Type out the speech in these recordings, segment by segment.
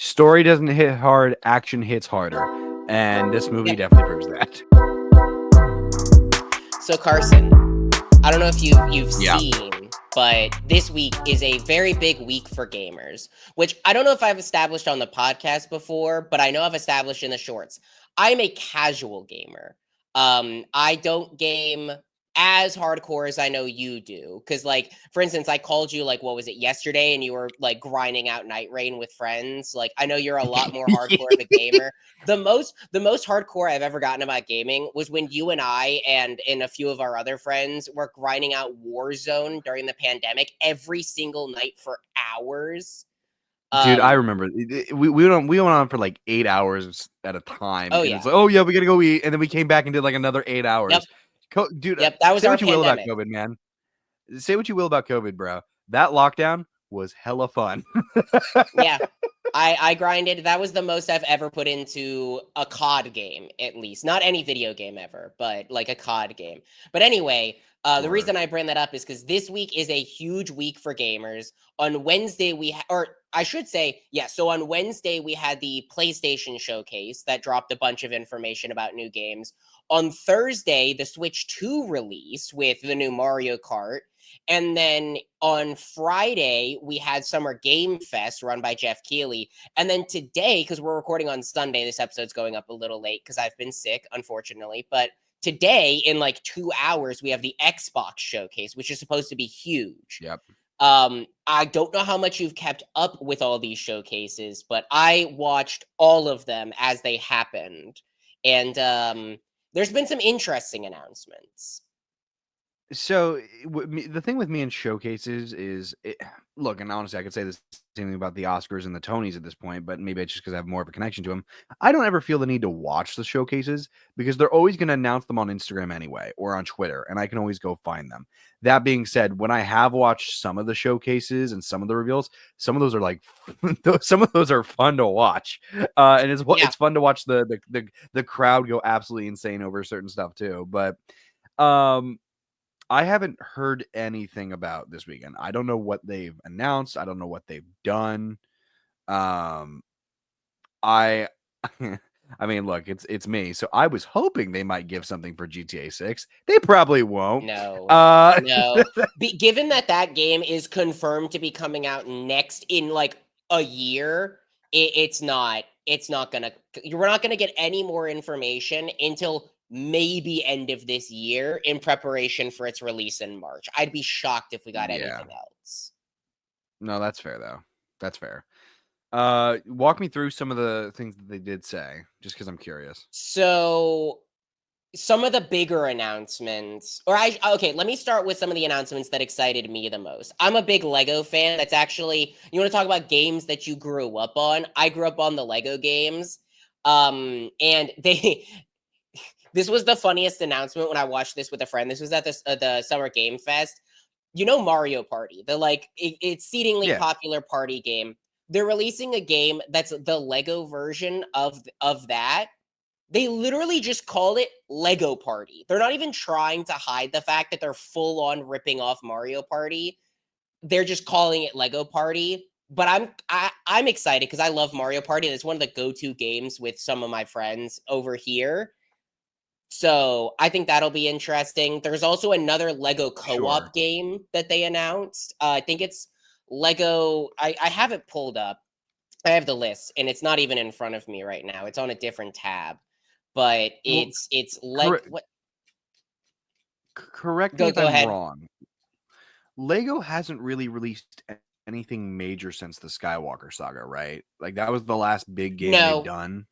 Story doesn't hit hard, action hits harder. And this movie Yep. definitely proves that. So Carson, I don't know if you've Yeah. seen, but this week is a very big week for gamers, which I don't know if I've established on the podcast before, but I know I've established in the shorts. I'm a casual gamer. I don't game as hardcore as I know you do. Cause like, for instance, I called you like, what was it, yesterday, and you were like grinding out Night Rain with friends. Like, I know you're a lot more hardcore of a gamer. The most hardcore I've ever gotten about gaming was when you and I and a few of our other friends were grinding out Warzone during the pandemic every single night for hours. Dude, I remember we went on for like 8 hours at a time, Oh and yeah. it's like, oh yeah, we gotta go eat, and then we came back and did like another 8 Yep. hours. Dude, Yep. That was say our what you will about pandemic. COVID, man. Say what you will about COVID, bro. That lockdown was hella fun. Yeah. I grinded. That was the most I've ever put into a COD game, at least. Not any video game ever, but like a COD game. But anyway, the Sure. reason I bring that up is because this week is a huge week for gamers. On Wednesday, or I should say, yeah, so on Wednesday, we had the PlayStation showcase that dropped a bunch of information about new games. On Thursday, the Switch 2 released with the new Mario Kart. And then on Friday, we had Summer Game Fest run by Jeff Keighley. And then today, because we're recording on Sunday, this episode's going up a little late because I've been sick, unfortunately. But today, in like 2 hours, we have the Xbox showcase, which is supposed to be huge. Yep. I don't know how much you've kept up with all these showcases, but I watched all of them as they happened. And there's been some interesting announcements. So the thing with me in showcases is, look, and honestly, I could say the same thing about the Oscars and the Tonys at this point, but maybe it's just because I have more of a connection to them. I don't ever feel the need to watch the showcases because they're always going to announce them on Instagram anyway or on Twitter, and I can always go find them. That being said, when I have watched some of the showcases and some of the reveals, some of those are like, some of those are fun to watch, and it's fun to watch the crowd go absolutely insane over certain stuff too. But I haven't heard anything about this weekend. I don't know what they've announced. I don't know what they've done. I I mean, look, it's me. So I was hoping they might give something for GTA 6. They probably won't. No. Given that game is confirmed to be coming out next in like a year, it's not. It's not gonna. We're not gonna get any more information until maybe end of this year in preparation for its release in March. I'd be shocked if we got anything else. No, that's fair though. That's fair. Walk me through some of the things that they did say, just because I'm curious. So some of the bigger announcements, okay, let me start with some of the announcements that excited me the most. I'm a big Lego fan. That's actually, you want to talk about games that you grew up on? I grew up on the Lego games. And this was the funniest announcement when I watched this with a friend. This was at the Summer Game Fest. You know Mario Party, the exceedingly popular party game. They're releasing a game that's the Lego version of that. They literally just call it Lego Party. They're not even trying to hide the fact that they're full on ripping off Mario Party. They're just calling it Lego Party. But I'm excited because I love Mario Party, and it's one of the go-to games with some of my friends over here. So I think that'll be interesting. There's also another Lego co-op game that they announced. I think it's Lego. I have it pulled up. I have the list, and it's not even in front of me right now. It's on a different tab. But it's like what? Correct me if I'm wrong. Lego hasn't really released anything major since the Skywalker saga, right? Like that was the last big game they've done.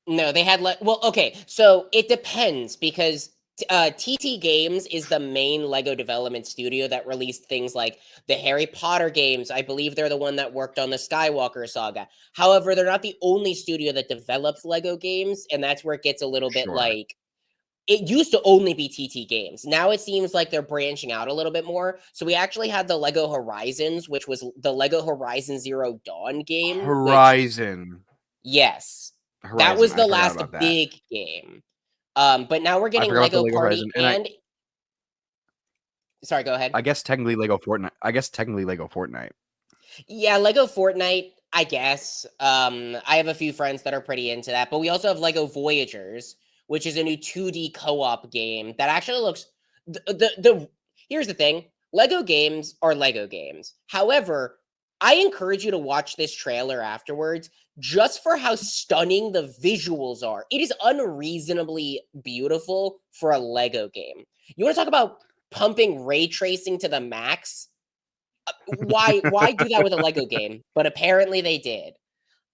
No, they had well, okay. So it depends because TT Games is the main Lego development studio that released things like the Harry Potter games. I believe they're the one that worked on the Skywalker saga. However, they're not the only studio that develops Lego games, and that's where it gets a little bit like it used to only be TT Games. Now it seems like they're branching out a little bit more. So we actually had the Lego Horizons, which was the Lego Horizon Zero Dawn game. Yes. That was the last big game. But now we're getting Lego Party and sorry, go ahead. I guess technically Lego Fortnite. Yeah, Lego Fortnite. I guess. I have a few friends that are pretty into that, but we also have Lego Voyagers, which is a new 2D co-op game that actually looks the here's the thing. Lego games are Lego games. However, I encourage you to watch this trailer afterwards just for how stunning the visuals are. It is unreasonably beautiful for a Lego game. You want to talk about pumping ray tracing to the max? Why do that with a Lego game? But apparently they did.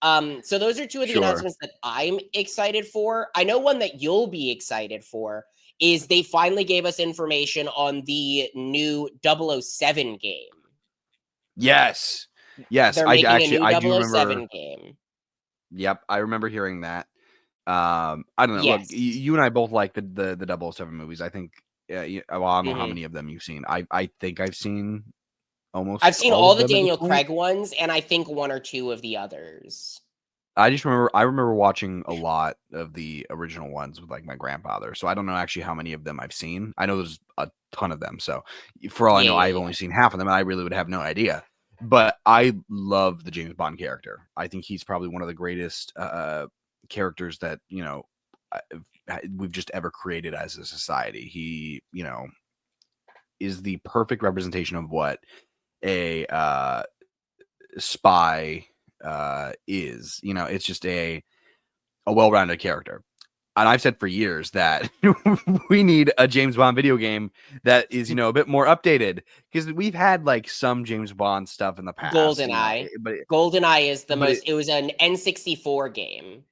So those are two of the Sure. announcements that I'm excited for. I know one that you'll be excited for is they finally gave us information on the new 007 game. Yes. Yes, They're making a new I do remember. 007 game. Yep, I remember hearing that. I don't know. Look, Yes. you and I both like the 007 movies. I think. Well, I don't know how hmm many of them you've seen. I think I've seen I've almost seen all all of the them at this Daniel point. Craig ones, and I think one or two of the others. I remember watching a lot of the original ones with like my grandfather. So I don't know actually how many of them I've seen. I know there's a ton of them. So for all I Yeah, know, yeah, I've yeah. only seen half of them, and I really would have no idea. But I love the James Bond character. I think he's probably one of the greatest characters that we've just ever created as a society. He is the perfect representation of what a spy is. It's just a well-rounded character. And I've said for years that we need a James Bond video game that is, a bit more updated, because we've had like some James Bond stuff in the past, GoldenEye. but GoldenEye is the but most. It was an N64 game.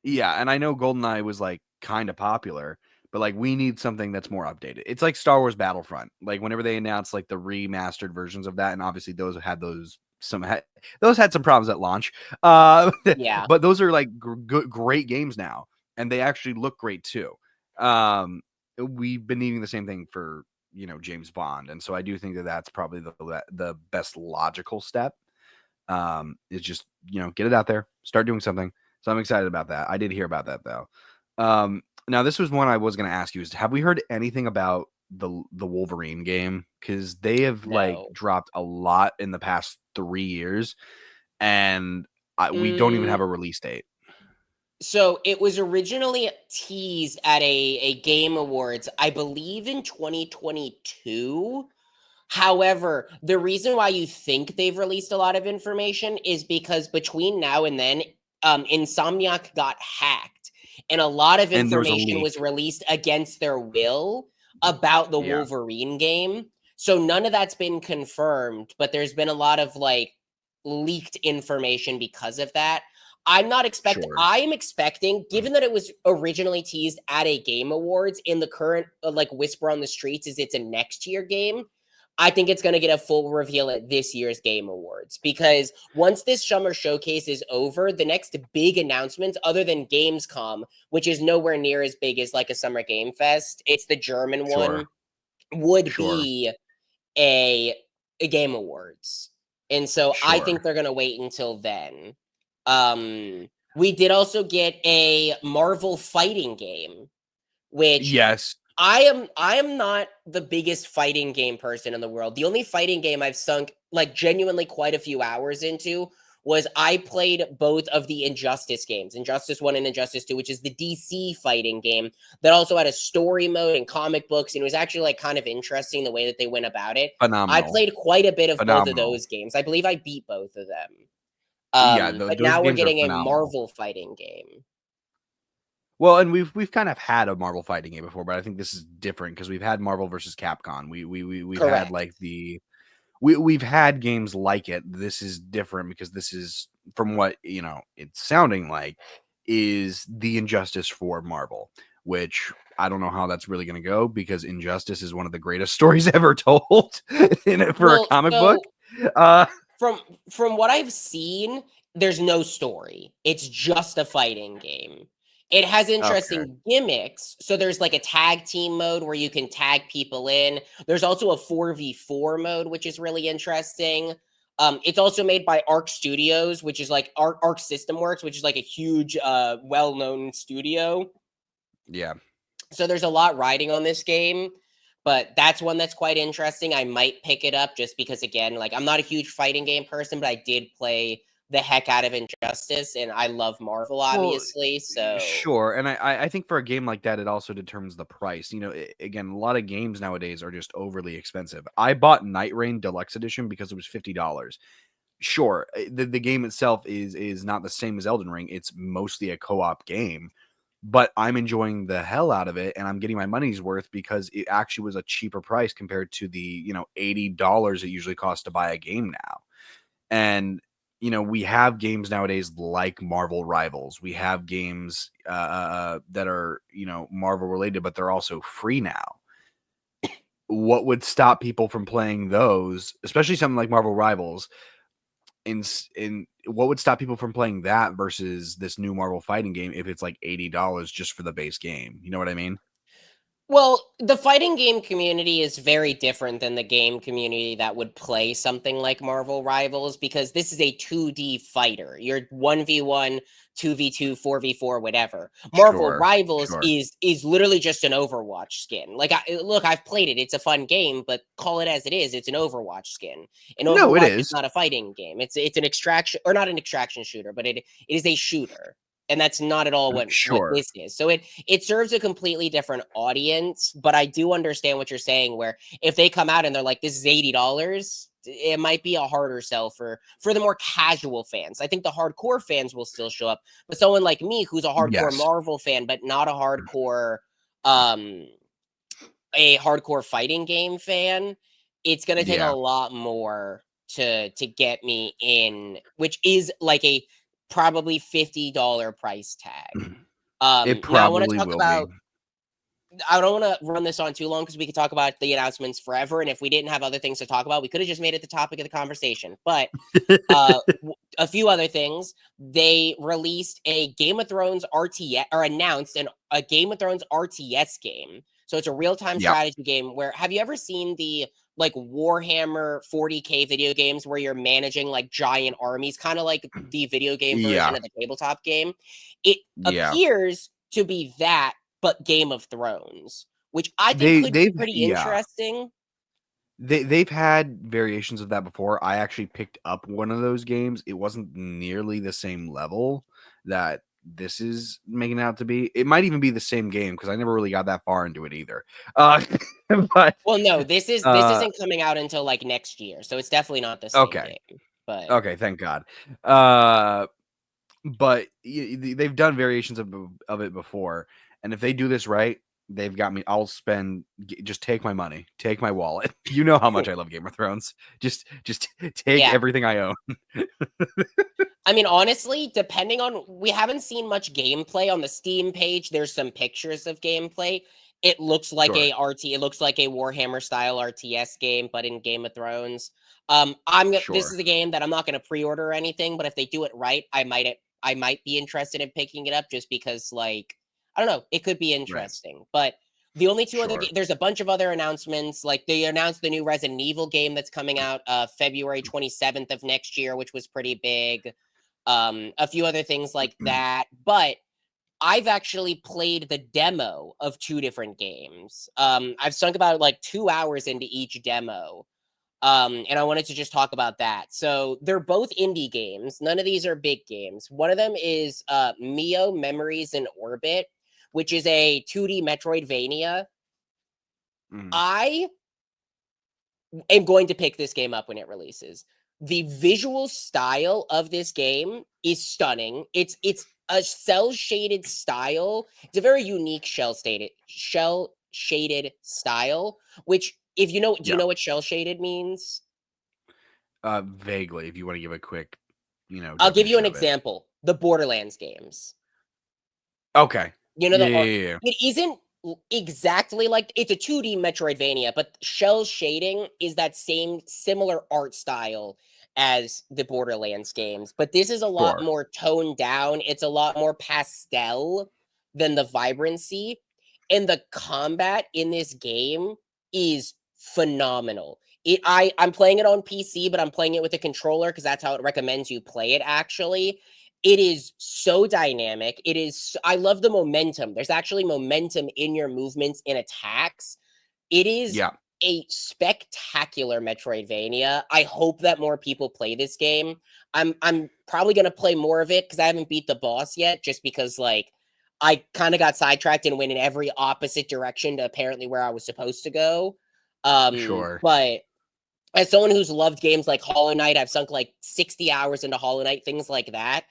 yeah, and I know GoldenEye was like kind of popular, but like we need something that's more updated. It's like Star Wars Battlefront. Like whenever they announced like the remastered versions of that, and obviously those had some problems at launch. Yeah. But those are like great games now, and they actually look great too. We've been needing the same thing for James Bond, and so I do think that that's probably the best logical step. Is just get it out there, start doing something. So I'm excited about that. I did hear about that though. Now this was one I was going to ask you: is have we heard anything about the Wolverine game? Because they have like No. dropped a lot in the past 3 years, and we don't even Mm, have a release date. so it was originally teased at a Game Awards, I believe in 2022. However, the reason why you think they've released a lot of information is because between now and then, Insomniac got hacked, and a lot of And there was a information leak. was released against their will about the Yeah, Wolverine game. So none of that's been confirmed, but there's been a lot of like leaked information because of that. sure, I am expecting, given that it was originally teased at a Game Awards, in the current like whisper on the streets is it's a next year game. I think it's going to get a full reveal at this year's Game Awards, because once this summer showcase is over, the next big announcements, other than Gamescom, which is nowhere near as big as like a Summer Game Fest, it's the German sure, one, would sure, be a, a Game Awards. And so I think sure. they're going to wait until then. We did also get a Marvel fighting game, which Yes, I am not the biggest fighting game person in the world. The only fighting game I've sunk like genuinely quite a few hours into was I played both of the Injustice games, Injustice 1 and Injustice 2, which is the DC fighting game that also had a story mode and comic books, and it was actually like kind of interesting the way that they went about it. I phenomenal, played quite a bit of both of phenomenal. those games. I believe I beat both of them. Yeah, But those now we're games are getting a phenomenal. Marvel fighting game. Well, and we've kind of had a Marvel fighting game before, but I think this is different because we've had Marvel versus Capcom. We've had Correct. like we've had games like it. This is different because this is, from what it's sounding like, is the Injustice for Marvel, which I don't know how that's really going to go, because Injustice is one of the greatest stories ever told for a Well, comic book. so Uh, from what I've seen, there's no story. It's just a fighting game. It has okay, interesting gimmicks. So there's like a tag team mode where you can tag people in. There's also a 4v4 mode, which is really interesting. It's also made by Arc Studios, which is like Arc System Works, which is like a huge, well-known studio. yeah. So there's a lot riding on this game, but that's one that's quite interesting. I might pick it up just because, again, like I'm not a huge fighting game person, but I did play the heck out of Injustice, and I love Marvel, obviously. So sure, and I think for a game like that, it also determines the price. You know, again, a lot of games nowadays are just overly expensive. I bought Night Rain Deluxe Edition because it was $50. Sure, the game itself is not the same as Elden Ring. It's mostly a co-op game, but I'm enjoying the hell out of it, and I'm getting my money's worth because it actually was a cheaper price compared to the $80 it usually costs to buy a game now. And we have games nowadays like Marvel Rivals. We have games that are Marvel related, but they're also free now. What would stop people from playing those, especially something like Marvel Rivals? In what would stop people from playing that versus this new Marvel fighting game if it's like $80 just for the base game? You know what I mean? well, the fighting game community is very different than the game community that would play something like Marvel Rivals, because this is a 2D fighter. You're 1v1, 2v2, 4v4, whatever. Marvel Sure, Rivals sure. is literally just an Overwatch skin. Like, look, I've played it. It's a fun game, but call it as it is. It's an Overwatch skin. And No, it Overwatch is is. not a fighting game. It's an extraction, or not an extraction shooter, but it is a shooter. And that's not at all what Sure. this is. So it serves a completely different audience, but I do understand what you're saying, where if they come out and they're like, this is $80, it might be a harder sell for the more casual fans. I think the hardcore fans will still show up, but someone like me who's a hardcore Yes. Marvel fan, but not um a hardcore fighting game fan, it's gonna take a Yeah. lot more to get me in, which is like a probably $50 price tag. It Now I want to probably talk will be. about. I don't want to run this on too long because we could talk about the announcements forever, and if we didn't have other things to talk about, we could have just made it the topic of the conversation. But a few other things. They released a Game of Thrones RTS, or announced a Game of Thrones RTS game. So it's a real-time Yep. strategy game where, have you ever seen the like Warhammer 40K video games where you're managing like giant armies, kind of like the video game version Yeah. of the tabletop game? It Yeah. appears to be that, but Game of Thrones, which I think They could be they've pretty yeah. interesting. They've had variations of that before. I actually picked up one of those games. It wasn't nearly the same level that this is making out to be. It might even be the same game because I never really got that far into it either. But Well, no, this uh, isn't coming out until like next year, so it's definitely not the same okay, game. But okay, thank God. But they've done variations of it before, and if they do this right, they've got me. I'll spend. Just take my money, take my wallet. You know how much I love Game of Thrones. Just take yeah, everything I own. I mean, honestly, depending on, we haven't seen much gameplay on the Steam page. There's some pictures of gameplay. It looks like Sure, it looks like a Warhammer style RTS game, but in Game of Thrones. This sure, is a game that I'm not gonna pre-order or anything, but if they do it right, I might be interested in picking it up just because, like, I don't know, it could be right, interesting. But the only two other sure. there's a bunch of other announcements. Like, they announced the new Resident Evil game that's coming out February 27th of next year, which was pretty big. A few other things like that. But I've actually played the demo of two different games. I've sunk about like 2 hours into each demo. And I wanted to just talk about that. So they're both indie games. None of these are big games. One of them is Mio Memories in Orbit, which is a 2D Metroidvania. Mm. I am going to pick this game up when it releases. The visual style of this game is stunning. It's a cell shaded style. It's a very unique shell shaded style, which, if you know, do you Yeah. know what shell shaded means? Vaguely, if you want to give a quick, I'll give you definition an of it. example. The Borderlands games. Okay. You know, Yeah, yeah, yeah, yeah. it isn't exactly like, it's a 2D Metroidvania, but shell shading is that same similar art style as the Borderlands games. But this is a lot Sure. more toned down. It's a lot more pastel than the vibrancy. And the combat in this game is phenomenal. I'm playing it on PC, but I'm playing it with a controller because that's how it recommends you play it actually. It is so dynamic. I love the momentum. There's actually momentum in your movements and attacks. It is Yeah. a spectacular Metroidvania. I hope that more people play this game. I'm probably gonna play more of it because I haven't beat the boss yet, just because like I kind of got sidetracked and went in every opposite direction to apparently where I was supposed to go. Sure. But as someone who's loved games like Hollow Knight, I've sunk like 60 hours into Hollow Knight, things like that.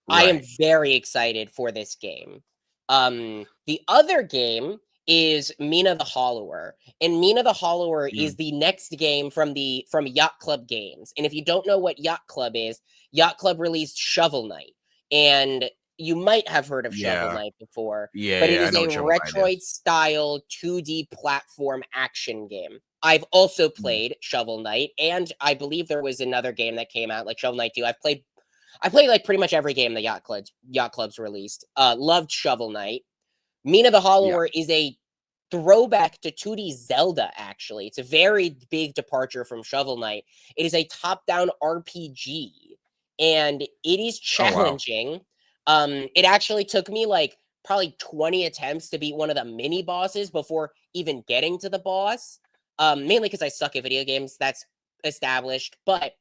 I am Right. very excited for this game. The other game is Mina the Hollower, and Mina the Hollower is Mm. the next game from Yacht Club Games. And if you don't know what Yacht Club is, Yacht Club released Shovel Knight, and you might have heard of Shovel Yeah. Knight before, Yeah, but it yeah, I is know a what Shovel Knight is. Retroid style 2D platform action game. I've also Mm. played Shovel Knight, and I believe there was another game that came out like Shovel Knight 2. I played like pretty much every game the Yacht Club's released. Loved Shovel Knight. Mina the Yeah. Hollower is a throwback to 2D Zelda, actually. It's a very big departure from Shovel Knight. It is a top-down RPG, and it is Oh, wow. challenging. It actually took me like probably 20 attempts to beat one of the mini bosses before even getting to the boss. Mainly because I suck at video games, that's established, but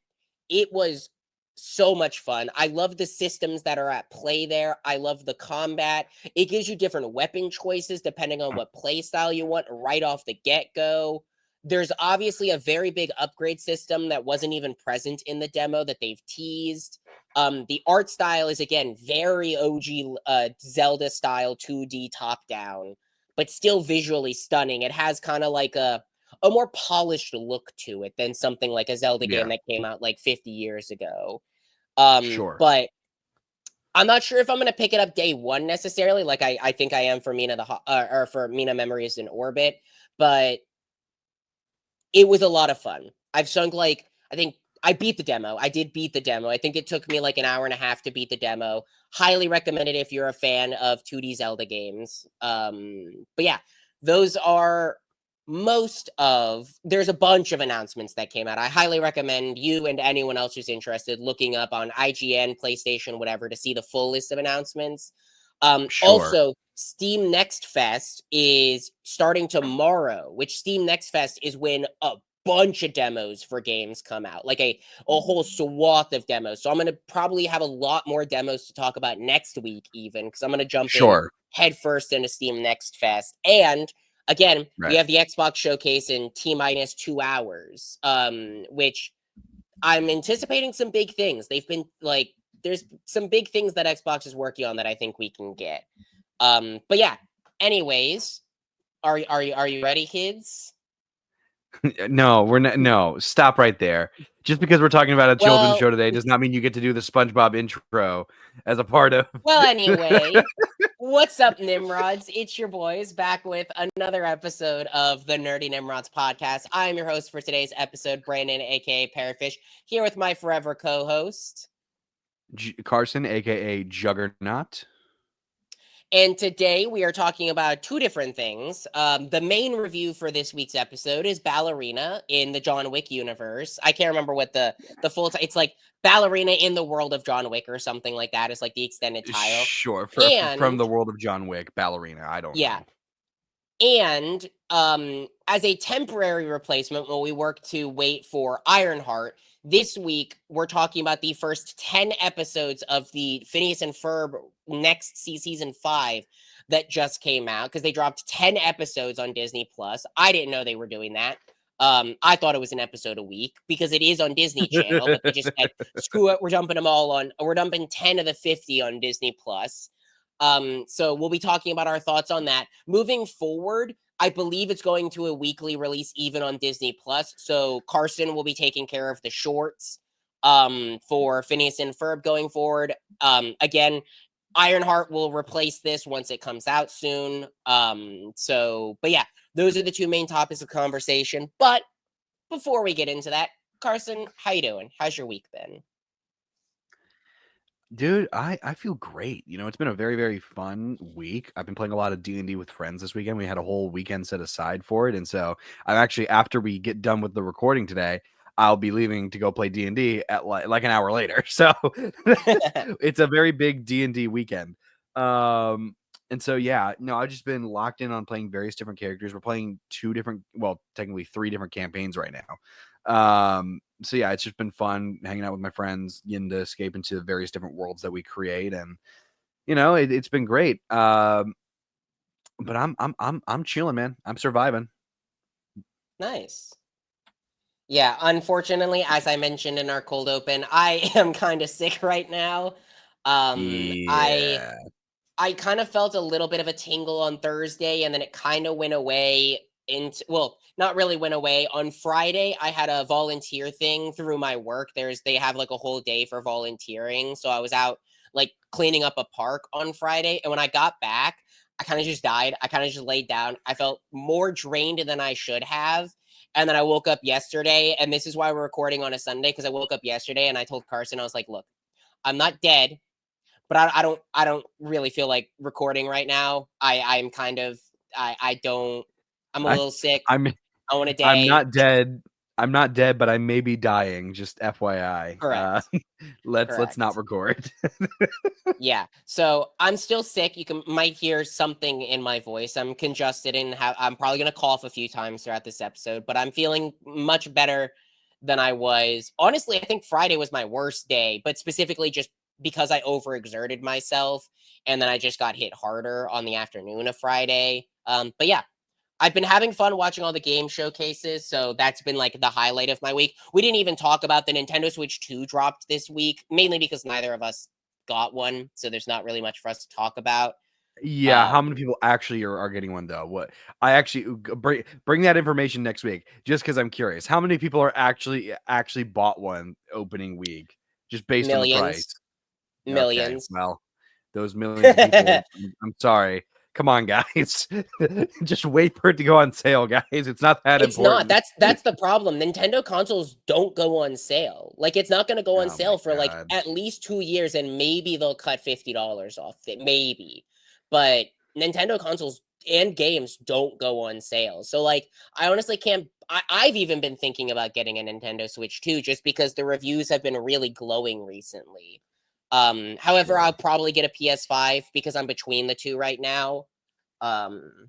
it was so much fun. I love the systems that are at play there. I love the combat. It gives you different weapon choices depending on what play style you want right off the get-go. There's obviously a very big upgrade system that wasn't even present in the demo that they've teased. The art style is again very OG Zelda style 2D top down, but still visually stunning. It has kind of like a more polished look to it than something like a Zelda game Yeah. that came out like 50 years ago. Sure. But I'm not sure if I'm gonna pick it up day one necessarily, like I think I am for or for Mina Memories in Orbit, but it was a lot of fun. I've sunk like I think I beat the demo. I did beat the demo. I think it took me like an hour and a half to beat the demo. Highly recommend it if you're a fan of 2D Zelda games. But yeah, those are there's a bunch of announcements that came out. I highly recommend you and anyone else who's interested looking up on IGN, PlayStation, whatever to see the full list of announcements. Sure. Also, Steam Next Fest is starting tomorrow, which Steam Next Fest is when a bunch of demos for games come out, like a whole swath of demos. So I'm going to probably have a lot more demos to talk about next week, even because I'm going to jump in Sure. headfirst into Steam Next Fest. And again, we Right. have the Xbox showcase in T minus 2 hours, which I'm anticipating some big things. They've been like, there's some big things that Xbox is working on that I think we can get. But yeah. Anyways, are you ready, kids? No, we're not. No, stop right there. Just because we're talking about a children's Well, show today does not mean you get to do the SpongeBob intro as a part of. anyway, what's up, Nimrods? It's your boys back with another episode of the Nerdy Nimrods podcast. I'm your host for today's episode, Brandon, aka Parafish, here with my forever co-host. Carson, aka Juggernaut. And today we are talking about two different things. The main review for this week's episode is Ballerina in the John Wick universe. I can't remember what the full it's like Ballerina in the world of John Wick or something like that is like the extended title. Sure, from And the world of John Wick, Ballerina. I don't yeah, know. and as a temporary replacement, while we work to wait for Ironheart, this week we're talking about the first 10 episodes of the Phineas and Ferb season 5 that just came out because they dropped 10 episodes on Disney Plus. I didn't know they were doing that. I thought it was an episode a week because it is on Disney Channel, but they just said, screw it, we're dumping 10 of the 50 on Disney Plus. So we'll be talking about our thoughts on that. Moving forward, I believe it's going to a weekly release even on Disney Plus. So Carson will be taking care of the shorts for Phineas and Ferb going forward. Again, Ironheart will replace this once it comes out soon. But yeah, those are the two main topics of conversation. But before we get into that, Carson, how you doing? How's your week been? Dude, I feel great. You know, it's been a very, very fun week. I've been playing a lot of D&D with friends this weekend. We had a whole weekend set aside for it. And so I'm actually, after we get done with the recording today, I'll be leaving to go play D&D at like an hour later. So it's a very big D&D weekend. And so, yeah, no, I've just been locked in on playing various different characters. We're playing technically 3 different campaigns right now. So yeah, it's just been fun hanging out with my friends, getting to escape into the various different worlds that we create, and it's been great. But I'm chilling, man. I'm surviving. Nice. Yeah, unfortunately, as I mentioned in our cold open, I am kind of sick right now. I Yeah. I kind of felt a little bit of a tingle on Thursday, and then it kind of went away into, well, not really went away. On Friday, I had a volunteer thing through my work. They have like a whole day for volunteering. So I was out like cleaning up a park on Friday. And when I got back, I kind of just died. I kind of just laid down. I felt more drained than I should have. And then I woke up yesterday, and this is why we're recording on a Sunday, because I woke up yesterday and I told Carson, I was like, look, I'm not dead, but I don't really feel like recording right now. I'm kind of I don't I'm a I little sick. I'm I want a I'm day. not dead. I'm not dead, but I may be dying. Just FYI. Correct. Let's not Correct. record. Yeah. So I'm still sick. You might hear something in my voice. I'm congested and I'm probably gonna cough a few times throughout this episode, but I'm feeling much better than I was. Honestly, I think Friday was my worst day, but specifically just because I overexerted myself and then I just got hit harder on the afternoon of Friday. But yeah, I've been having fun watching all the game showcases, so that's been like the highlight of my week. We didn't even talk about the Nintendo Switch 2 dropped this week, mainly because neither of us got one, so there's not really much for us to talk about. Yeah, Um, how many people actually are getting one though? What I actually bring that information next week, just because I'm curious. How many people are actually bought one opening week, just based on the price? Millions. Okay, Millions. well, those millions of people, I'm sorry. Come on, guys. Just wait for it to go on sale, guys. It's not that It's not. important. That's the problem. Nintendo consoles don't go on sale. Like, it's not gonna go on Oh my sale for, like, god. at least 2 years, and maybe they'll cut $50 off it, maybe. But Nintendo consoles and games don't go on sale. So, like, I honestly can't I've even been thinking about getting a Nintendo Switch too, just because the reviews have been really glowing recently. However, I'll Sure. probably get a PS5 because I'm between the 2 right now. Um,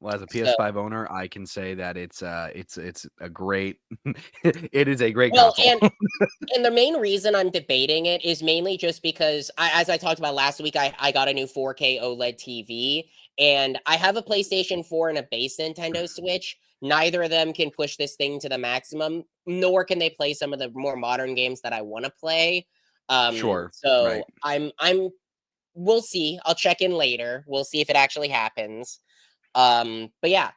Well, as a so PS5 owner, I can say that it's a great it is a great well, console. and the main reason I'm debating it is mainly just because, as I talked about last week, I got a new 4K OLED TV, and I have a PlayStation 4 and a base Nintendo Switch. Neither of them can push this thing to the maximum, nor can they play some of the more modern games that I want to play. Sure. Right. So we'll see. I'll check in later. We'll see if it actually happens. But yeah,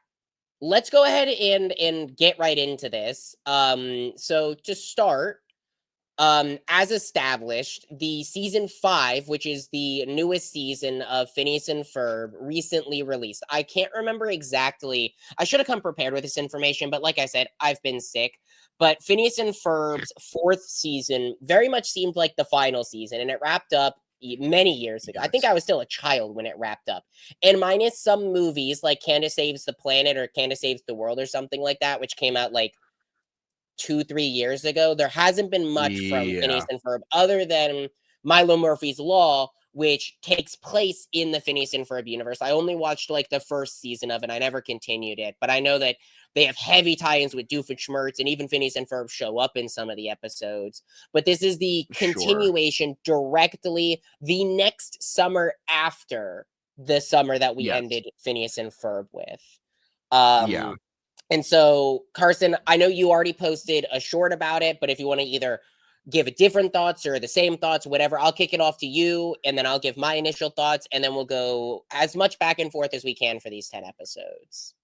let's go ahead and get right into this. So to start, as established, the season 5, which is the newest season of Phineas and Ferb, recently released. I can't remember exactly. I should have come prepared with this information, but like I said, I've been sick. But Phineas and Ferb's 4th season very much seemed like the final season, and it wrapped up many years ago. I think Yes. I was still a child when it wrapped up. And minus some movies like Candace Saves the Planet or Candace Saves the World or something like that, which came out like 2-3 years ago, there hasn't been much from Phineas Yeah. and Ferb other than Milo Murphy's Law, which takes place in the Phineas and Ferb universe. I only watched like the first season of it. I never continued it, but I know that they have heavy tie-ins with Doofenshmirtz, and even Phineas and Ferb show up in some of the episodes. But this is the Sure. continuation directly the next summer after the summer that we Yes. ended Phineas and Ferb with. Yeah. And so, Carson, I know you already posted a short about it, but if you want to either give it different thoughts or the same thoughts, whatever, I'll kick it off to you and then I'll give my initial thoughts and then we'll go as much back and forth as we can for these 10 episodes.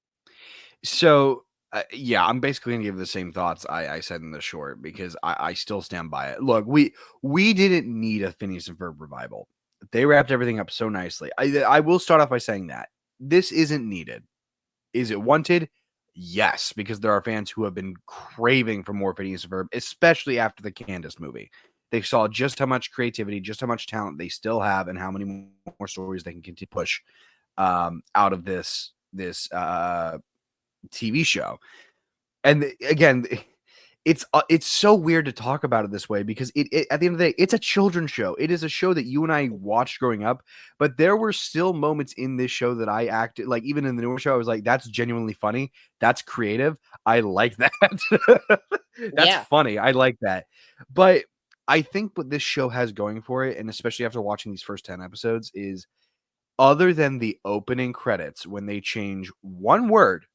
So, yeah, I'm basically gonna give the same thoughts I said in the short because I still stand by it. Look, we didn't need a Phineas and Ferb revival. They wrapped everything up so nicely. I will start off by saying that this isn't needed. Is it wanted? Yes, because there are fans who have been craving for more Phineas and Ferb, especially after the Candace movie. They saw just how much creativity, just how much talent they still have, and how many more stories they can continue to push out of this TV show. And again, it's so weird to talk about it this way because it at the end of the day, it's a children's show. It is a show that you and I watched growing up, but there were still moments in this show that I acted like, even in the newer show, I was like, that's genuinely funny. That's creative. I like that. That's Yeah. funny. I like that. But I think what this show has going for it, and especially after watching these first 10 episodes, is other than the opening credits when they change one word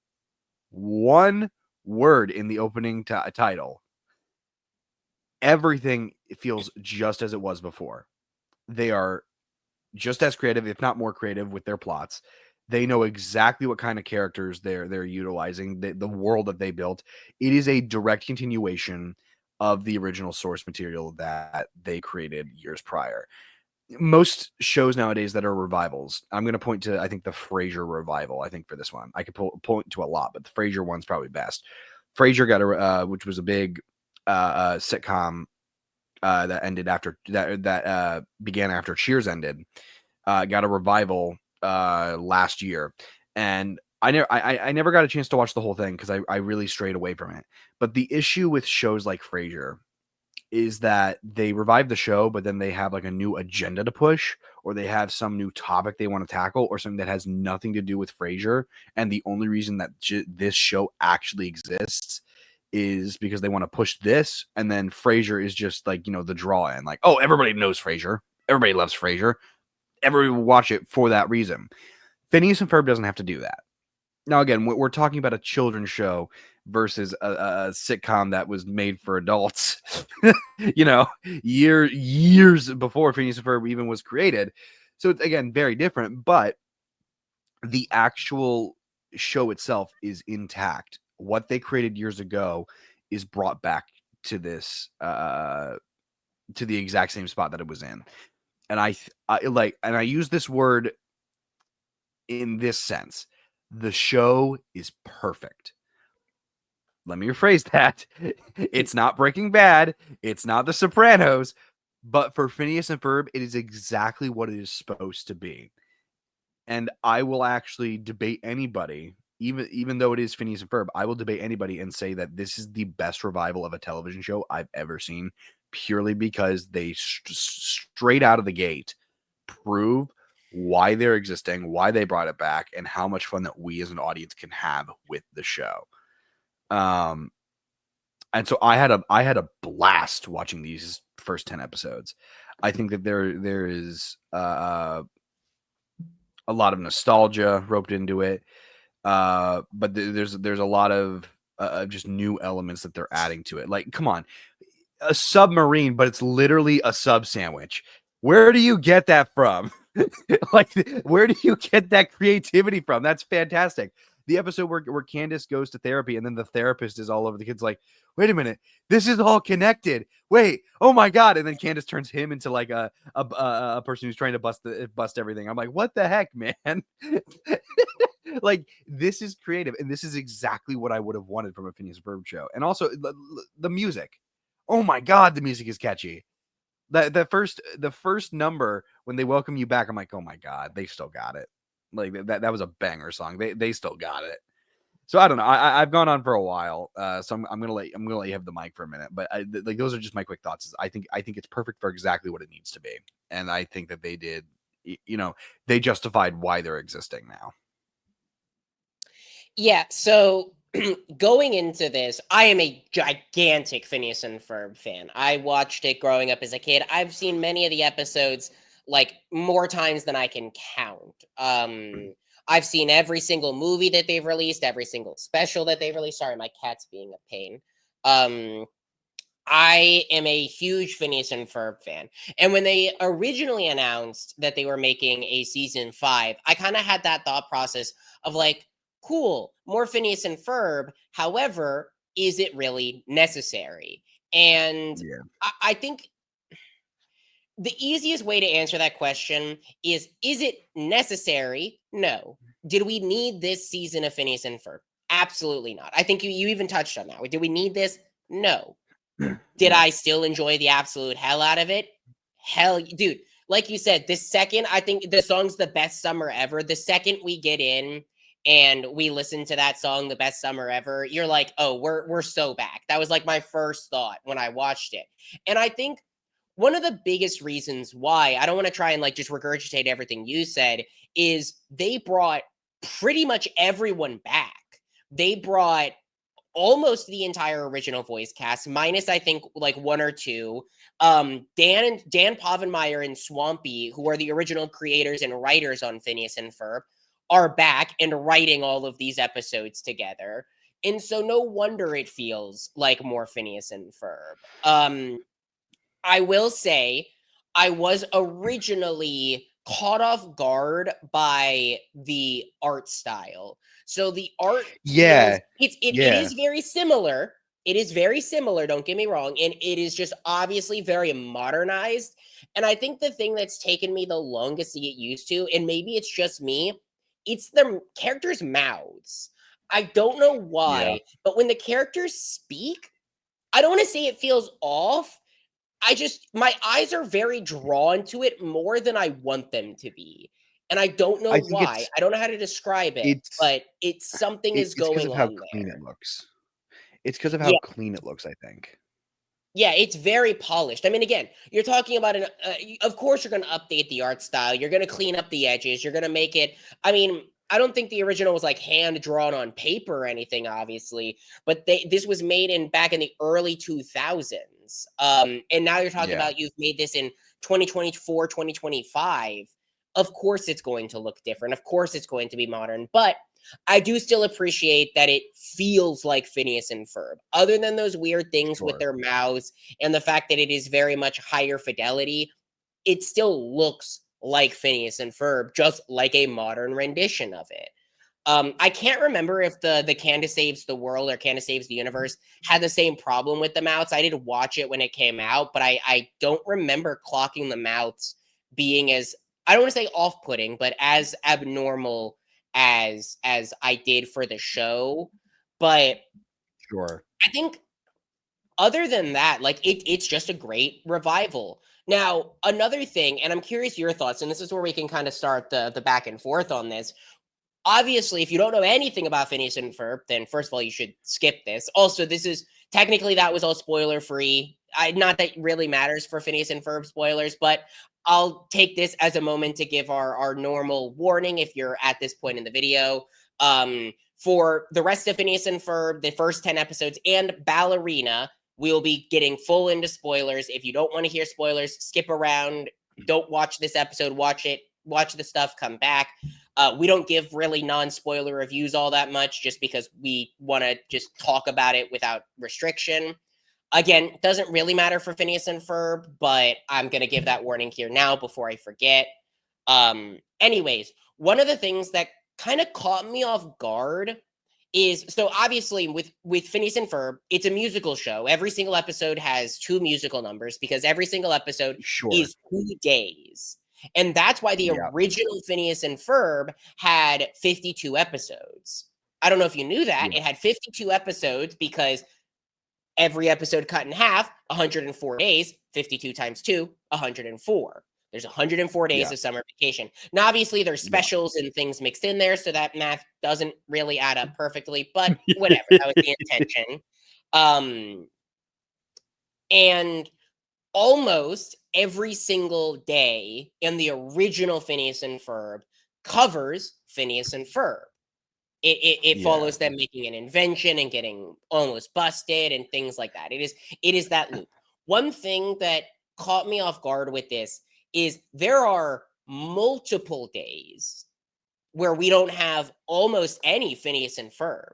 in the opening title, everything feels just as it was before. They are just as creative, if not more creative, with their plots. They know exactly what kind of characters they're utilizing, the world that they built. It is a direct continuation of the original source material that they created years prior. Most shows nowadays that are revivals, I'm going to point to, I think, the Frasier revival. I think for this one, I could point to a lot, but the Frasier one's probably best. Frasier got a, which was a big sitcom that ended after that began after Cheers ended. Got a revival last year, and I never got a chance to watch the whole thing because I really strayed away from it. But the issue with shows like Frasier is that they revive the show, but then they have like a new agenda to push, or they have some new topic they want to tackle, or something that has nothing to do with Frasier. And the only reason that this show actually exists is because they want to push this, and then Frasier is just like, the draw in, like, oh, everybody knows Frasier, everybody loves Frasier, everybody will watch it for that reason. Phineas and Ferb doesn't have to do that. Now, again, we're talking about a children's show versus a sitcom that was made for adults, years before Phineas and Ferb even was created. So it's, again, very different, but the actual show itself is intact. What they created years ago is brought back to this, to the exact same spot that it was in. And I use this word in this sense. The show is perfect. Let me rephrase that. It's not Breaking Bad. It's not The Sopranos. But for Phineas and Ferb, it is exactly what it is supposed to be. And I will actually debate anybody, even though it is Phineas and Ferb, I will debate anybody and say that this is the best revival of a television show I've ever seen, purely because they straight out of the gate prove why they're existing, why they brought it back, and how much fun that we as an audience can have with the show. And so I had a blast watching these first 10 episodes. I think that there is a lot of nostalgia roped into it, but there's a lot of just new elements that they're adding to it. Like, come on, a submarine, but it's literally a sub sandwich. Where do you get that from? Like, where do you get that creativity from? That's fantastic. The episode where Candace goes to therapy and then the therapist is all over the kids like, wait a minute, this is all connected. Wait, oh my God. And then Candace turns him into like a person who's trying to bust everything. I'm like, what the heck, man? Like, this is creative, and this is exactly what I would have wanted from a Phineas and Ferb show. And also the music. Oh my God, the music is catchy. The first number when they welcome you back, I'm like, oh my God, they still got it. Like, that was a banger song. They still got it. So I don't know. I've gone on for a while, so I'm gonna let you have the mic for a minute. But like, those are just my quick thoughts. I think it's perfect for exactly what it needs to be, and I think that they did. They justified why they're existing now. Yeah. So going into this, I am a gigantic Phineas and Ferb fan. I watched it growing up as a kid. I've seen many of the episodes like more times than I can count. I've seen every single movie that they've released, every single special that they've released. Sorry, my cat's being a pain. I am a huge Phineas and Ferb fan. And when they originally announced that they were making a season 5, I kind of had that thought process of like, cool, more Phineas and Ferb. However, is it really necessary? And Yeah. I think the easiest way to answer that question is it necessary? No. Did we need this season of Phineas and Ferb? Absolutely not. I think you even touched on that. Did we need this? No. Did I still enjoy the absolute hell out of it? Hell, dude. Like you said, I think the song's the best summer ever. The second we get in and we listened to that song, The Best Summer Ever, you're like, oh, we're so back. That was like my first thought when I watched it. And I think one of the biggest reasons why, I don't want to try and like just regurgitate everything you said, is they brought pretty much everyone back. They brought almost the entire original voice cast, minus I think like one or two. Dan Povenmire and Swampy, who are the original creators and writers on Phineas and Ferb, are back and writing all of these episodes together. And so no wonder it feels like more Phineas and Ferb. I will say I was originally caught off guard by the art style. So the art feels Yeah. it is very similar. It is very similar, don't get me wrong, and it is just obviously very modernized. And I think the thing that's taken me the longest to get used to, and maybe it's just me, it's the characters' mouths. I don't know Yeah. why, but when the characters speak, I don't want to say it feels off. My eyes are very drawn to it more than I want them to be. And I don't know I think why. I don't know how to describe it, it's but something is it's because going of how on clean there. it looks. It's because of how Yeah. clean it looks, I think. Yeah, it's very polished. I mean, again, you're talking about of course, you're going to update the art style. You're going to clean up the edges. You're going to make it. I mean, I don't think the original was like hand drawn on paper or anything, obviously, but this was made in back in the early 2000s. And now you're talking Yeah. about you've made this in 2024, 2025. Of course, it's going to look different. Of course, it's going to be modern, but I do still appreciate that it feels like Phineas and Ferb. Other than those weird things with Sure. their mouths and the fact that it is very much higher fidelity, it still looks like Phineas and Ferb, just like a modern rendition of it. I can't remember if the Candace Saves the World or Candace Saves the Universe had the same problem with the mouths. I did watch it when it came out, but I don't remember clocking the mouths being as, I don't want to say off-putting, but as abnormal as I did for the show. But Sure. I think other than that, like it's just a great revival. Now, another thing, and I'm curious your thoughts, and this is where we can kind of start the back and forth on this. Obviously, if you don't know anything about Phineas and Ferb, then first of all, you should skip this. Also, this is technically that was all spoiler free. Not that it really matters for Phineas and Ferb spoilers, but I'll take this as a moment to give our normal warning if you're at this point in the video. For the rest of Phineas and Ferb, the first 10 episodes, and Ballerina, we'll be getting full into spoilers. If you don't want to hear spoilers, skip around. Don't watch this episode. Watch it. Watch the stuff. Come back. We don't give really non-spoiler reviews all that much just because we want to just talk about it without restriction. Again, doesn't really matter for Phineas and Ferb, but I'm going to give that warning here now before I forget. Anyways, one of the things that kind of caught me off guard is, so obviously with Phineas and Ferb, it's a musical show. Every single episode has two musical numbers because every single episode Sure. is 2 days. And that's why the Yeah. original Phineas and Ferb had 52 episodes. I don't know if you knew that. Yeah. It had 52 episodes because every episode cut in half, 104 days, 52 times 2, 104. There's 104 days Yeah. of summer vacation. Now, obviously, there's Yeah. specials and things mixed in there, so that math doesn't really add up perfectly, but whatever. That was the intention. Um, and almost every single day in the original Phineas and Ferb covers Phineas and Ferb. It Yeah. follows them making an invention and getting almost busted and things like that. It is that loop. One thing that caught me off guard with this is there are multiple days where we don't have almost any Phineas and Ferb.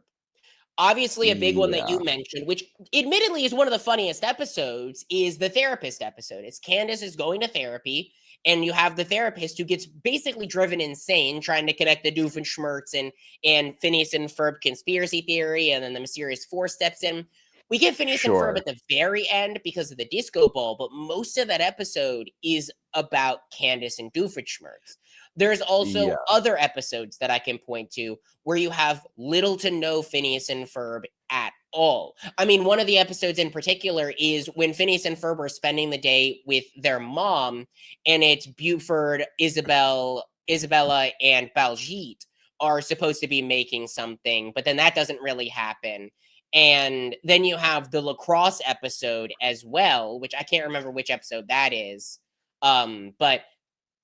Obviously, a big one that Yeah. you mentioned, which admittedly is one of the funniest episodes, is the therapist episode. It's Candace is going to therapy, and you have the therapist who gets basically driven insane trying to connect the Doofenshmirtz and Phineas and Ferb conspiracy theory, and then the mysterious force steps in. We get Phineas and Ferb Sure. at the very end because of the disco ball, but most of that episode is about Candace and Doofenshmirtz. There's Yeah. also other episodes that I can point to where you have little to no Phineas and Ferb at all. I mean, one of the episodes in particular is when Phineas and Ferb are spending the day with their mom, and it's Buford, Isabella, and Baljeet are supposed to be making something, but then that doesn't really happen. And then you have the lacrosse episode as well, which I can't remember which episode that is. But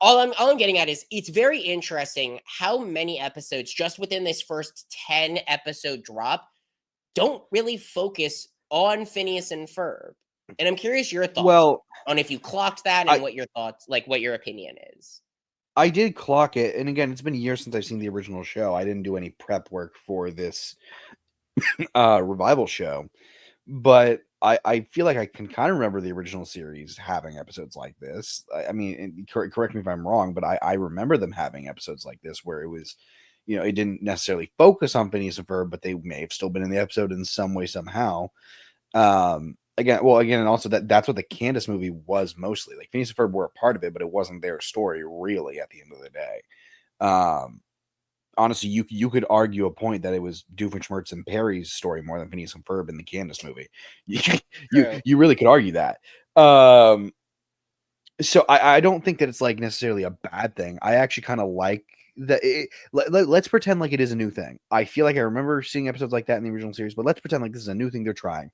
all I'm getting at is it's very interesting how many episodes just within this first 10 episode drop don't really focus on Phineas and Ferb. And I'm curious your thoughts Well, on if you clocked that and I what your thoughts, like what your opinion is. I did clock it, and again, it's been years since I've seen the original show. I didn't do any prep work for this revival show, but I feel like I can kind of remember the original series having episodes like this. I mean, correct me if I'm wrong, but I remember them having episodes like this where it was, it didn't necessarily focus on Phineas and Ferb, but they may have still been in the episode in some way somehow. Again, and also that's what the Candace movie was mostly. Like Phineas and Ferb were a part of it, but it wasn't their story really at the end of the day. Honestly, you could argue a point that it was Doofenshmirtz and Perry's story more than Phineas and Ferb in the Candace movie. You really could argue that. So I don't think that it's like necessarily a bad thing. I actually kind of like that. Let's pretend like it is a new thing. I feel like I remember seeing episodes like that in the original series, but let's pretend like this is a new thing they're trying.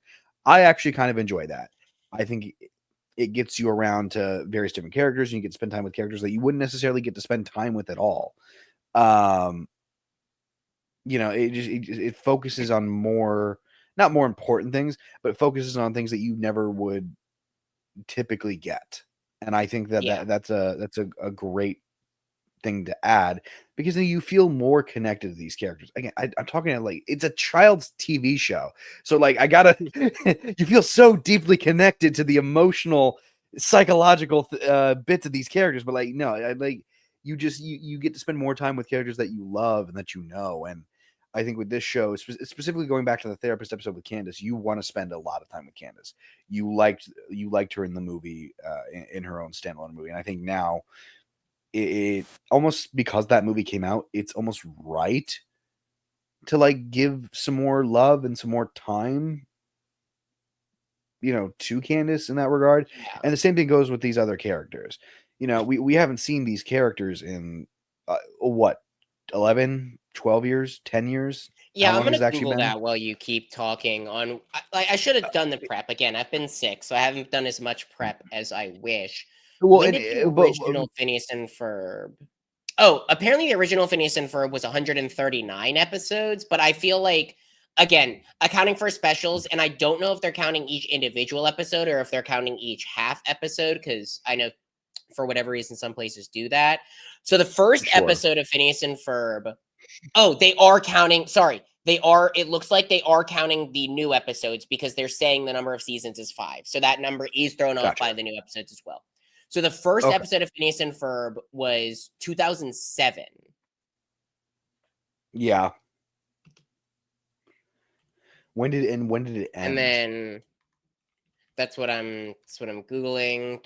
I actually kind of enjoy that. I think it gets you around to various different characters, and you get to spend time with characters that you wouldn't necessarily get to spend time with at all. It focuses on not more important things, but it focuses on things that you never would typically get. And I think that's a great thing to add, because then you feel more connected to these characters. Again, I'm talking like it's a child's TV show, so like I gotta you feel so deeply connected to the emotional, psychological bits of these characters. But like no, like you get to spend more time with characters that you love and that you know. And I think with this show, specifically going back to the therapist episode with Candace, you want to spend a lot of time with Candace. You liked her in the movie, in her own standalone movie, and I think now it almost, because that movie came out, it's almost right to like give some more love and some more time, to Candace in that regard. Yeah. And the same thing goes with these other characters. We haven't seen these characters in what, 11, 12 years, 10 years. Yeah, How I'm long has gonna it actually Google been? that while you keep talking. I should have done the prep again. I've been sick, so I haven't done as much prep as I wish. Well, When and did the but original Phineas and Ferb? Oh, apparently the original Phineas and Ferb was 139 episodes, but I feel like, again, accounting for specials, and I don't know if they're counting each individual episode or if they're counting each half episode, because I know for whatever reason some places do that. So the first sure, episode of Phineas and Ferb. Oh, they are counting. Sorry, they are. It looks like they are counting the new episodes because they're saying the number of seasons is 5. So that number is thrown off gotcha. by the new episodes as well. So the first Okay, episode of Phineas and Ferb was 2007, yeah. When did it and end? then that's what I'm googling.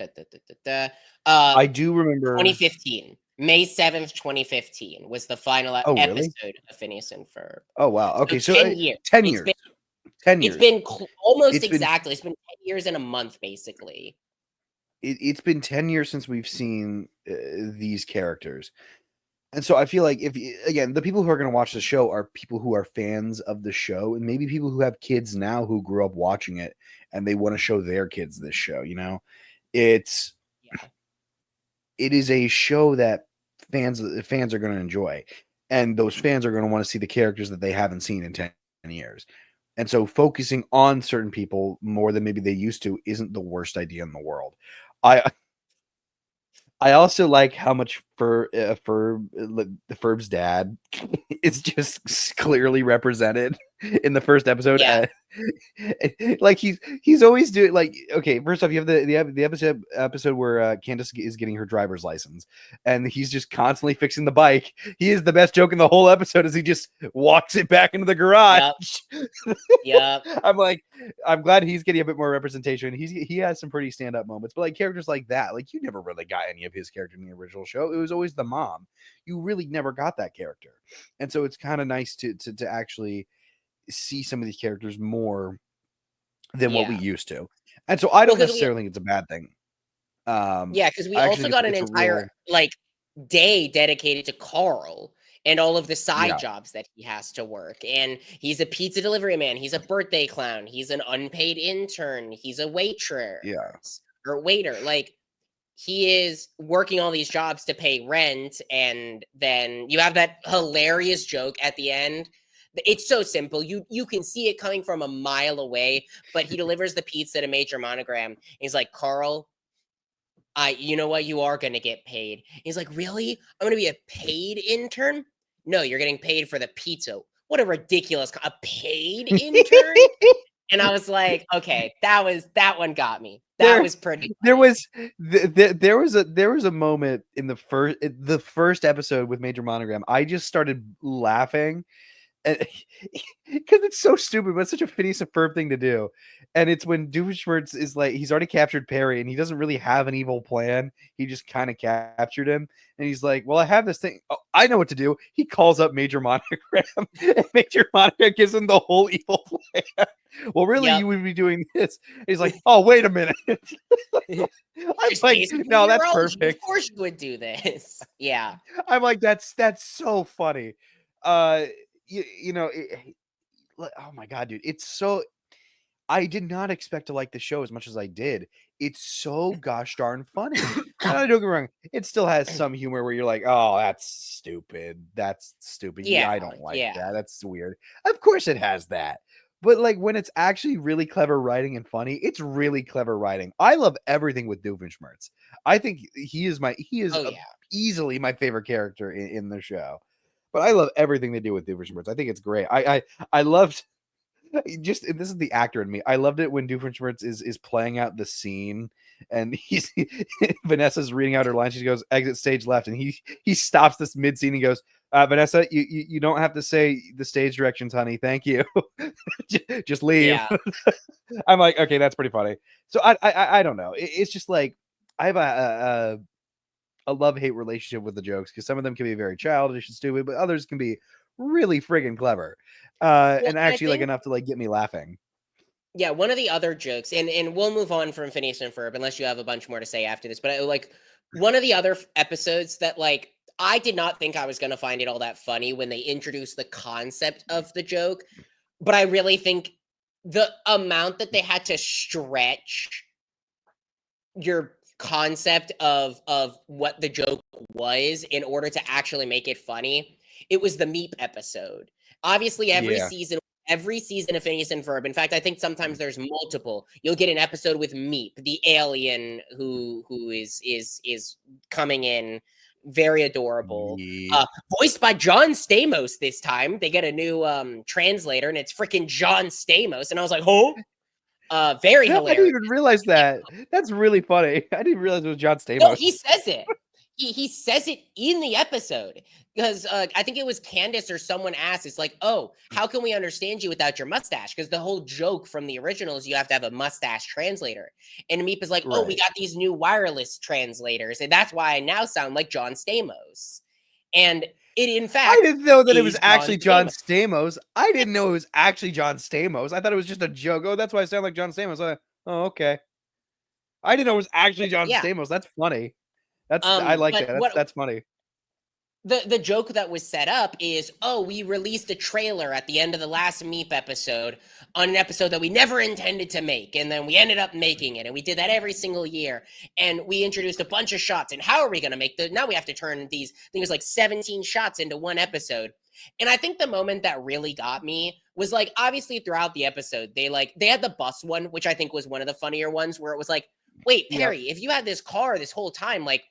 I do remember. 2015, May 7th, 2015 was the final Oh, really? episode of Phineas and Ferb. Oh, wow. So Okay, so 10 years. 10 It's years. been 10 it's years. been almost It's been exactly. It's been 10 years and a month, basically. it's been 10 years since we've seen these characters. And so I feel like again, the people who are going to watch the show are people who are fans of the show, and maybe people who have kids now who grew up watching it and they want to show their kids this show, It's Yeah. it is a show that fans are going to enjoy. And those fans are going to want to see the characters that they haven't seen in 10 years. And so focusing on certain people more than maybe they used to isn't the worst idea in the world. I I also like how much the Ferb's dad is just clearly represented in the first episode. Yeah. Like he's always doing like, okay, first off, you have the episode where Candace is getting her driver's license, and he's just constantly fixing the bike. He is the best joke in the whole episode as he just walks it back into the garage. Yep. Yep. I'm like, I'm glad he's getting a bit more representation. He has some pretty stand up moments, but like characters like that, like you never really got any of his character in the original show. It was always the mom. You really never got that character, and so it's kind of nice to actually see some of these characters more than what we Yeah. used to. And so I Well, don't because we necessarily think it's a bad thing. yeah, because we I actually also think got an it's a entire real like day dedicated to Carl and all of the side Yeah. jobs that he has to work. And he's a pizza delivery man, he's a birthday clown, he's an unpaid intern, he's a waitress Yeah. or waiter. Like, he is working all these jobs to pay rent, and then you have that hilarious joke at the end. It's so simple. You can see it coming from a mile away, but he delivers the pizza to Major Monogram. He's like, Carl, you know what? You are going to get paid. He's like, really? I'm going to be a paid intern? No, you're getting paid for the pizza. What a ridiculous, a paid intern? And I was like, okay, that one got me. That was pretty funny. There was a moment in the first episode with Major Monogram. I just started laughing, and because it's so stupid, but it's such a Phineas and Ferb thing to do. And it's when Doofenshmirtz is like, he's already captured Perry, and he doesn't really have an evil plan. He just kind of captured him, and he's like, "Well, I have this thing. Oh, I know what to do." He calls up Major Monogram, and Major Monogram gives him the whole evil plan. Well, really, Yep. you would be doing this. He's like, "Oh, wait a minute." I'm like, "No, that's perfect. Of course you would do this." Yeah. I'm like, that's so funny. You know, oh my god, dude, it's so. I did not expect to like the show as much as I did. It's so gosh darn funny. Don't get me wrong, it still has some humor where you're like, "Oh, that's stupid. That's stupid. Yeah, I don't like that. That's weird." Of course it has that. But like when it's actually really clever writing and funny, it's really clever writing. I love everything with Doofenshmirtz. I think he is easily my favorite character in the show. But I love everything they do with Doofenshmirtz. I think it's great. I loved just this is the actor in me. I loved it when Doofenshmirtz is playing out the scene, and he's Vanessa's reading out her line. She goes, "Exit stage left," and he stops this mid scene and goes, "Vanessa, you don't have to say the stage directions, honey. Thank you. Just leave." Yeah. I'm like, okay, that's pretty funny. So I don't know. It's just like I have a love-hate relationship with the jokes, because some of them can be very childish and stupid, but others can be really friggin' clever. Well, And actually like think, enough to like get me laughing. yeah, one of the other jokes, and we'll move on from Phineas and Ferb unless you have a bunch more to say after this. But like one of the other episodes that like I did not think I was going to find it all that funny when they introduced the concept of the joke, but I really think the amount that they had to stretch your concept of what the joke was in order to actually make it funny. It was the Meep episode. Obviously, Yeah. every season of Phineas and Ferb. In fact, I think sometimes there's multiple. You'll get an episode with Meep, the alien who is coming in, very adorable. Yeah. Voiced by John Stamos this time. They get a new translator, and it's freaking John Stamos. And I was like, oh, very No, I didn't hilarious. even realize that. That's really funny. I didn't realize it was John No, he Stamos. says it. He says it in the episode because I think it was Candace or someone asked, "It's like, oh, how can we understand you without your mustache?" Because the whole joke from the original is you have to have a mustache translator. And Meep is like, "Oh, we Right. got these new wireless translators, and that's why I now sound like John Stamos." And it, in I fact, didn't know that it was is John actually John Stamos. Stamos. I didn't know it was actually John Stamos. I thought it was just a joke. Oh, that's why I sound like John Stamos. Oh, okay. I didn't know it was actually John Yeah. Stamos. That's funny. I like But that. what That's funny. the joke that was set up is, oh, we released a trailer at the end of the last Meep episode on an episode that we never intended to make, and then we ended up making it, and we did that every single year, and we introduced a bunch of shots, and how are we going to make the now we have to turn these things like 17 shots into one episode. And I think the moment that really got me was like, obviously throughout the episode they had the bus one, which I think was one of the funnier ones, where it was like, wait, Yep. Perry, if you had this car this whole time, like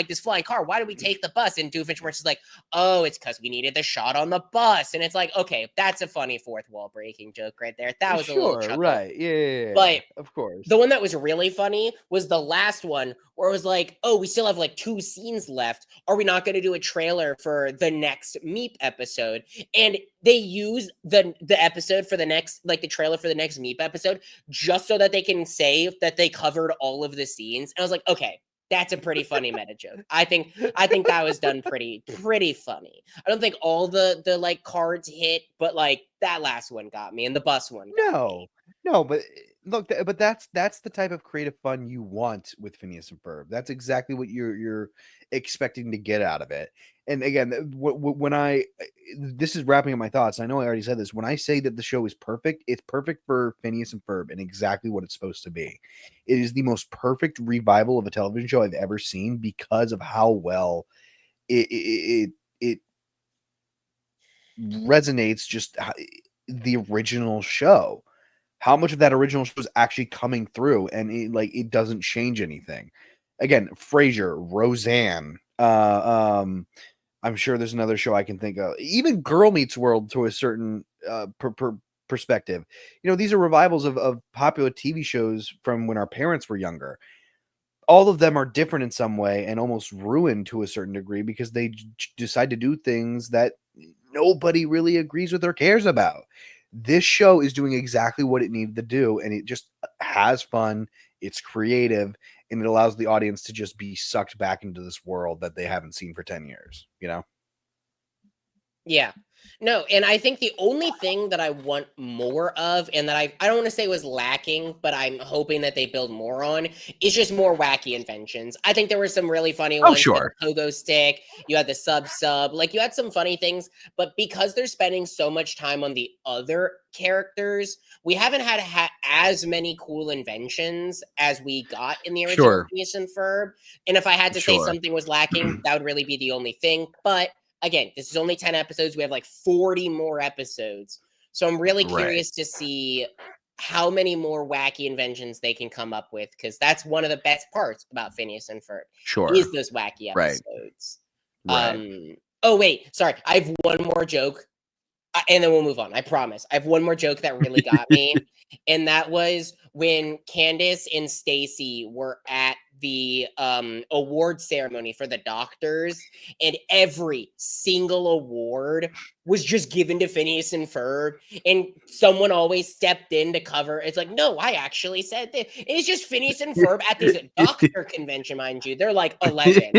this flying car, why did we take the bus? And Doofenshmirtz is like, oh, it's because we needed the shot on the bus. And it's like, okay, that's a funny fourth wall breaking joke right there. That was a little Sure, chuckle. right. Yeah, But of course. the one that was really funny was the last one, where it was like, oh, we still have like 2 scenes left. Are we not going to do a trailer for the next Meep episode? And they use the episode for the next, like the trailer for the next Meep episode, just so that they can say that they covered all of the scenes. And I was like, okay, that's a pretty funny meta joke. I think that was done pretty funny. I don't think all the like cards hit, but like that last one got me, and the bus one got me. No, but Look, but that's the type of creative fun you want with Phineas and Ferb. That's exactly what you're expecting to get out of it. And again, when this is wrapping up my thoughts. I know I already said this. When I say that the show is perfect, it's perfect for Phineas and Ferb and exactly what it's supposed to be. It is the most perfect revival of a television show I've ever seen because of how well it resonates. Just the original show, how much of that original show is actually coming through, and it doesn't change anything. Again, Frasier, Roseanne, I'm sure there's another show I can think of, even Girl Meets World to a certain perspective. These are revivals of popular TV shows from when our parents were younger. All of them are different in some way and almost ruined to a certain degree because they decide to do things that nobody really agrees with or cares about. This show is doing exactly what it needed to do, and it just has fun. It's creative, and it allows the audience to just be sucked back into this world that they haven't seen for 10 years, Yeah. No, and I think the only thing that I want more of, and that I don't want to say was lacking, but I'm hoping that they build more on, is just more wacky inventions. I think there were some really funny Oh, ones. You had sure. the pogo stick, you had the sub, like you had some funny things, but because they're spending so much time on the other characters, we haven't had as many cool inventions as we got in the original Sure. Phineas and Ferb. And if I had to say Sure. something was lacking, that would really be the only thing. But again, this is only 10 episodes. We have like 40 more episodes. So I'm really Right. curious to see how many more wacky inventions they can come up with, because that's one of the best parts about Phineas and Ferb Sure. is those wacky Right. episodes. Right. Oh, wait. Sorry. I have one more joke and then we'll move on. I promise. I have one more joke that really got me, and that was when Candace and Stacy were at the award ceremony for the doctors, and every single award was just given to Phineas and Ferb, and someone always stepped in to cover. It's like, no, I actually said this. It's just Phineas and Ferb at this doctor convention, mind you. They're like 11.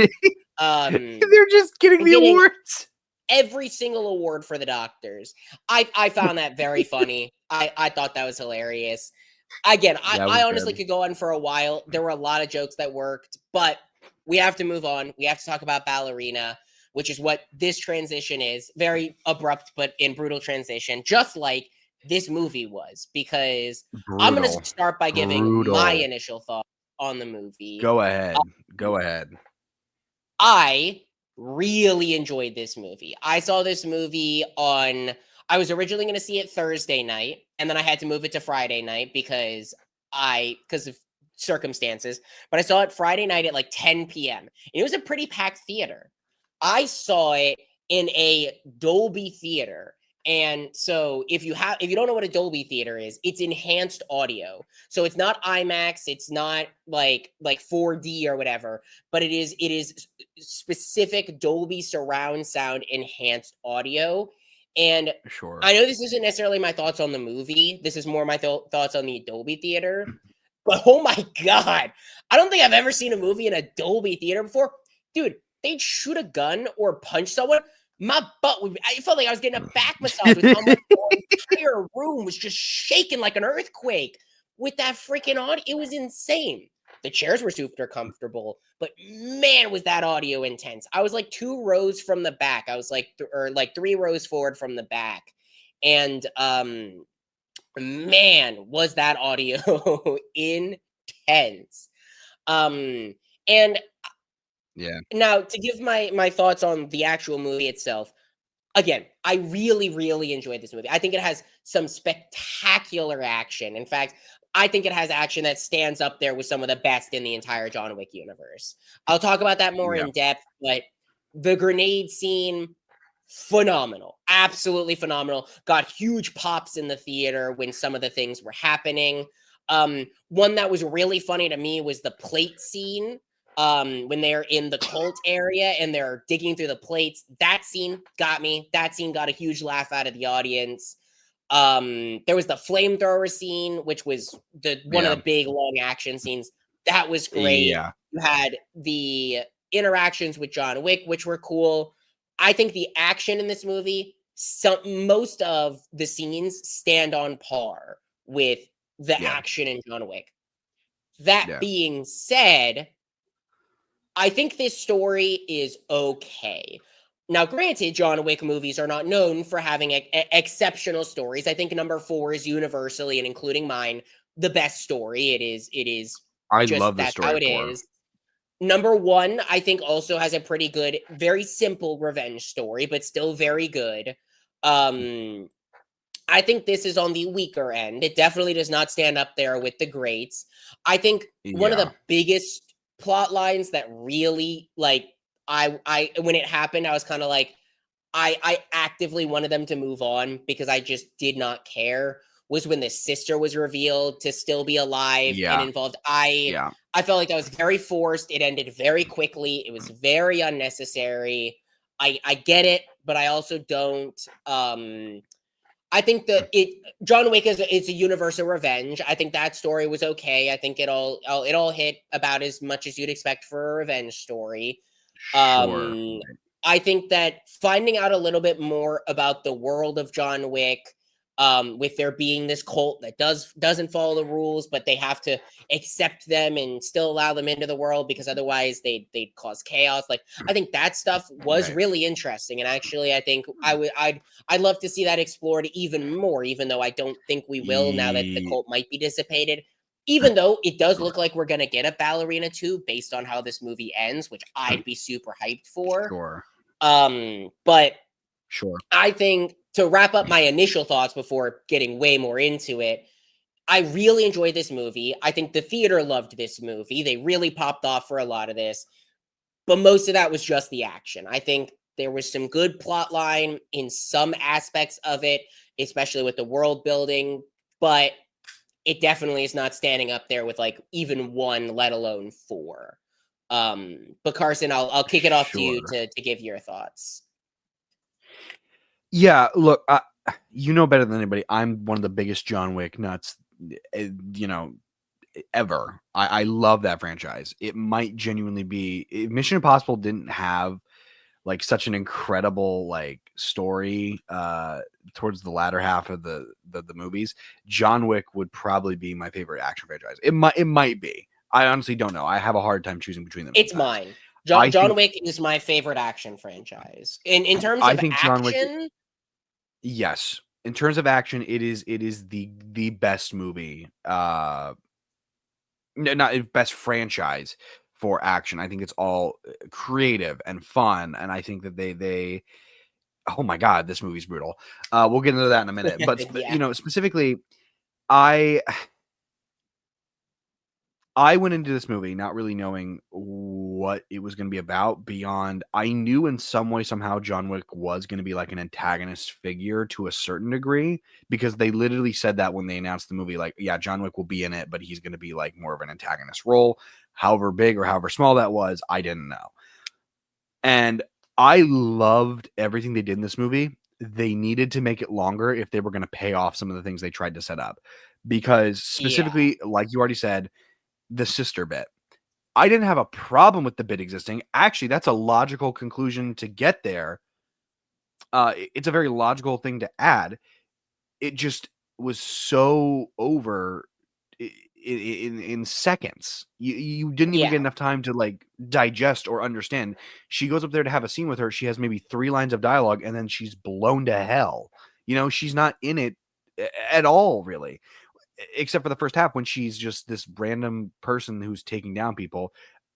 They're just getting the Getting awards. every single award for the doctors. I found that very funny. I thought that was hilarious. Again, That I was honestly good. could go on for a while. There were a lot of jokes that worked, but we have to move on. We have to talk about Ballerina, which is what this transition is. Very abrupt, but in brutal transition, just like this movie was, because I'm going to Brutal. start by giving my Brutal. initial thoughts on the movie. Go ahead. Go ahead. I really enjoyed this movie. I saw this movie I was originally going to see it Thursday night, and then I had to move it to Friday night because of circumstances. But I saw it Friday night at like 10 p.m. And it was a pretty packed theater. I saw it in a Dolby theater. And so if you don't know what a Dolby theater is, it's enhanced audio. So it's not IMAX, it's not like 4D or whatever, but it is specific Dolby surround sound enhanced audio. And Sure. I know this isn't necessarily my thoughts on the movie. This is more my thoughts on the Dolby theater. But oh my god, I don't think I've ever seen a movie in a Dolby theater before. Dude, they'd shoot a gun or punch someone. My butt would I felt like I was getting a back massage with how much the entire room was just shaking like an earthquake with that freaking audio. It was insane. The chairs were super comfortable, but man, was that audio intense. I was like 2 rows from the back. I was like, or like 3 rows forward from the back. And man, was that audio intense. And Yeah. now to give my thoughts on the actual movie itself. Again, I really, really enjoyed this movie. I think it has some spectacular action. In fact, I think it has action that stands up there with some of the best in the entire John Wick universe. I'll talk about that more Yeah. in depth, but the grenade scene, phenomenal. Absolutely phenomenal. Got huge pops in the theater when some of the things were happening. One that was really funny to me was the plate scene, when they're in the cult area and they're digging through the plates. That scene got me. That scene got a huge laugh out of the audience. There was the flamethrower scene, which was one of Yeah. the big long action scenes. That was great. Yeah. You had the interactions with John Wick, which were cool. I think the action in this movie, most of the scenes stand on par with the Yeah. action in John Wick. That Yeah. being said, I think this story is okay. Now, granted, John Wick movies are not known for having exceptional stories. I think number 4 is universally, and including mine, the best story. It is I just love the that's story how of it 4. is. Number 1, I think also has a pretty good, very simple revenge story, but still very good. I think this is on the weaker end. It definitely does not stand up there with the greats. I think one of Yeah. the biggest plot lines that really like I when it happened, I was kind of like I actively wanted them to move on because I just did not care was when the sister was revealed to still be alive and Yeah. involved. Yeah. I felt like that was very forced. It ended very quickly. It was very unnecessary. I get it, but I also don't. I think that John Wick is a universal revenge. I think that story was okay. I think it all hit about as much as you'd expect for a revenge story. Sure. Um, I think that finding out a little bit more about the world of John Wick, with there being this cult that doesn't follow the rules, but they have to accept them and still allow them into the world because otherwise they'd cause chaos. Like I think that stuff was Right. really interesting, and actually I think I'd love to see that explored even more. Even though I don't think we will now that the Ye cult might be dissipated. Even though it does Sure. look like we're gonna get a Ballerina 2 based on how this movie ends, which I'd be super hyped for. Sure. But Sure. I think to wrap up my initial thoughts before getting way more into it, I really enjoyed this movie. I think the theater loved this movie. They really popped off for a lot of this, but most of that was just the action. I think there was some good plot line in some aspects of it, especially with the world building, but it definitely is not standing up there with like even 1, let alone 4. But Carson, I'll kick it off to you Sure. to give your thoughts. Yeah, look, you know better than anybody, I'm one of the biggest John Wick nuts, you know, ever. I love that franchise. It might genuinely be if Mission Impossible didn't have like such an incredible like story towards the latter half of the movies, John Wick would probably be my favorite action franchise. It might be. I honestly don't know. I have a hard time choosing between them It's sometimes. mine. I John think Wick is my favorite action franchise. In terms I of think John Wick, action, yes. In terms of action, it is the best movie. Not best franchise for action. I think it's all creative and fun, and I think that they oh my god, this movie's brutal. We'll get into that in a minute, but yeah, specifically, I I went into this movie not really knowing what it was going to be about. Beyond, I knew in some way somehow John Wick was going to be like an antagonist figure to a certain degree because they literally said that when they announced the movie. Like, yeah, John Wick will be in it, but he's going to be like more of an antagonist role. However big or however small that was, I didn't know. And I loved everything they did in this movie. They needed to make it longer if they were going to pay off some of the things they tried to set up. Because yeah, specifically, like you already said, the sister bit. I didn't have a problem with the bit existing. Actually, that's a logical conclusion to get there. It's a very logical thing to add. It just was so over in seconds. You didn't even yeah, get enough time to like digest or understand. She goes up there to have a scene with her. She has maybe 3 lines of dialogue, and then she's blown to hell. She's not in it at all, really, except for the first half when she's just this random person who's taking down people.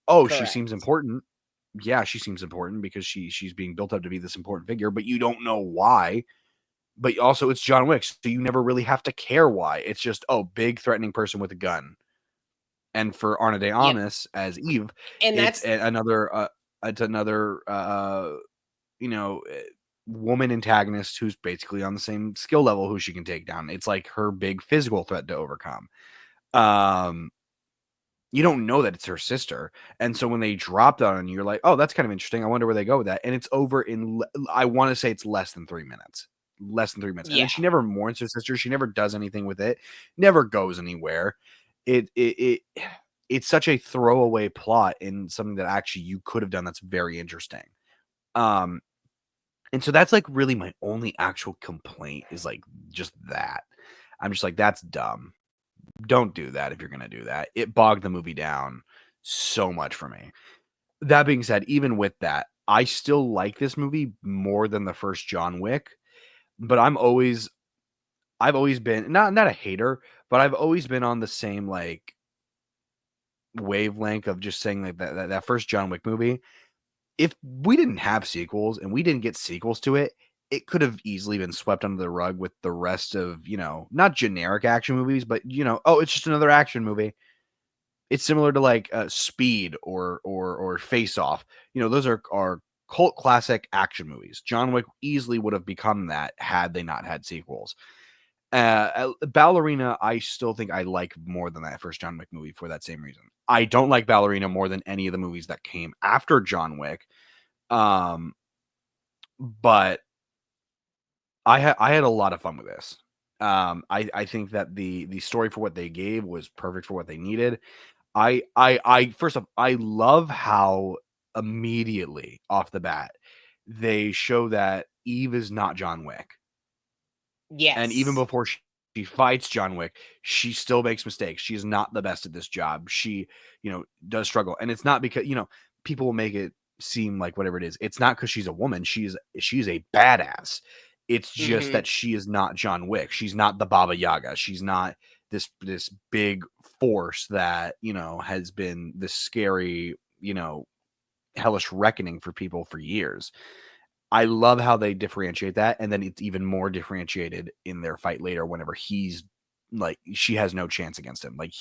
Oh, she seems correct. important. Yeah, she seems important because she's being built up to be this important figure, but you don't know why. But also it's John Wick, so you never really have to care why. It's just, oh, big threatening person with a gun. And for Arna de Yep, Armas as Eve, and it's that's another you know, eh, woman antagonist who's basically on the same skill level who she can take down. It's like her big physical threat to overcome. Um you don't know that it's her sister. And so when they dropped on you, you're like, oh, that's kind of interesting. I wonder where they go with that. And it's over in, I want to say it's less than 3 minutes. Less than 3 minutes. And then yeah, she never mourns her sister. She never does anything with it, never goes anywhere. It it's such a throwaway plot in something that actually you could have done that's very interesting. Um, and so that's like really my only actual complaint is like just that. I'm just like, that's dumb. don't do that if you're gonna do that. It bogged the movie down so much for me. That being said, even with that, I still like this movie more than the first John Wick, but I've always been not a hater, but I've always been on the same like wavelength of just saying like that first John Wick movie. If we didn't have sequels and we didn't get sequels to it, it could have easily been swept under the rug with the rest of, not generic action movies, but oh, it's just another action movie. It's similar to like Speed or Face Off. Those are cult classic action movies. John Wick easily would have become that had they not had sequels. Ballerina, I still think I like more than that first John Wick movie for that same reason. I don't like Ballerina more than any of the movies that came after John Wick. But I had a lot of fun with this. I think that the story for what they gave was perfect for what they needed. I first off, I love how immediately off the bat they show that Eve is not John Wick. And even Yes. before she fights John Wick, she still makes mistakes. She is not the best at this job. She, does struggle. And it's not because, people will make it seem like whatever it is. It's not because she's a woman. She's a badass. It's just that she is not John Wick. She's not the Baba Yaga. She's not this big force that, has been this scary, hellish reckoning for people for years. I love how they differentiate that, and then it's even more differentiated in their fight later whenever he's like, she has no chance against him. Like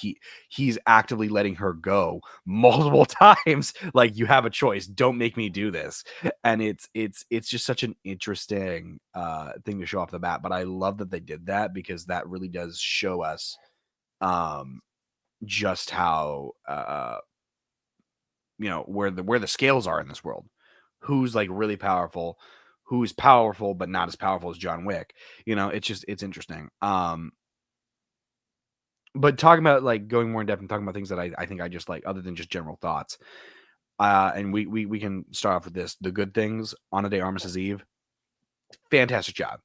he's actively letting her go multiple times. Like, you have a choice. Don't make me do this. And it's just such an interesting thing to show off the bat. But I love that they did that because that really does show us just how where the scales are in this world. Who's like really powerful, who's powerful but not as powerful as John Wick. It's interesting. But talking about like going more in depth and talking about things that I think I just like other than just general thoughts. And we can start off with this. The good things, Ana de Armas' Eve, fantastic job.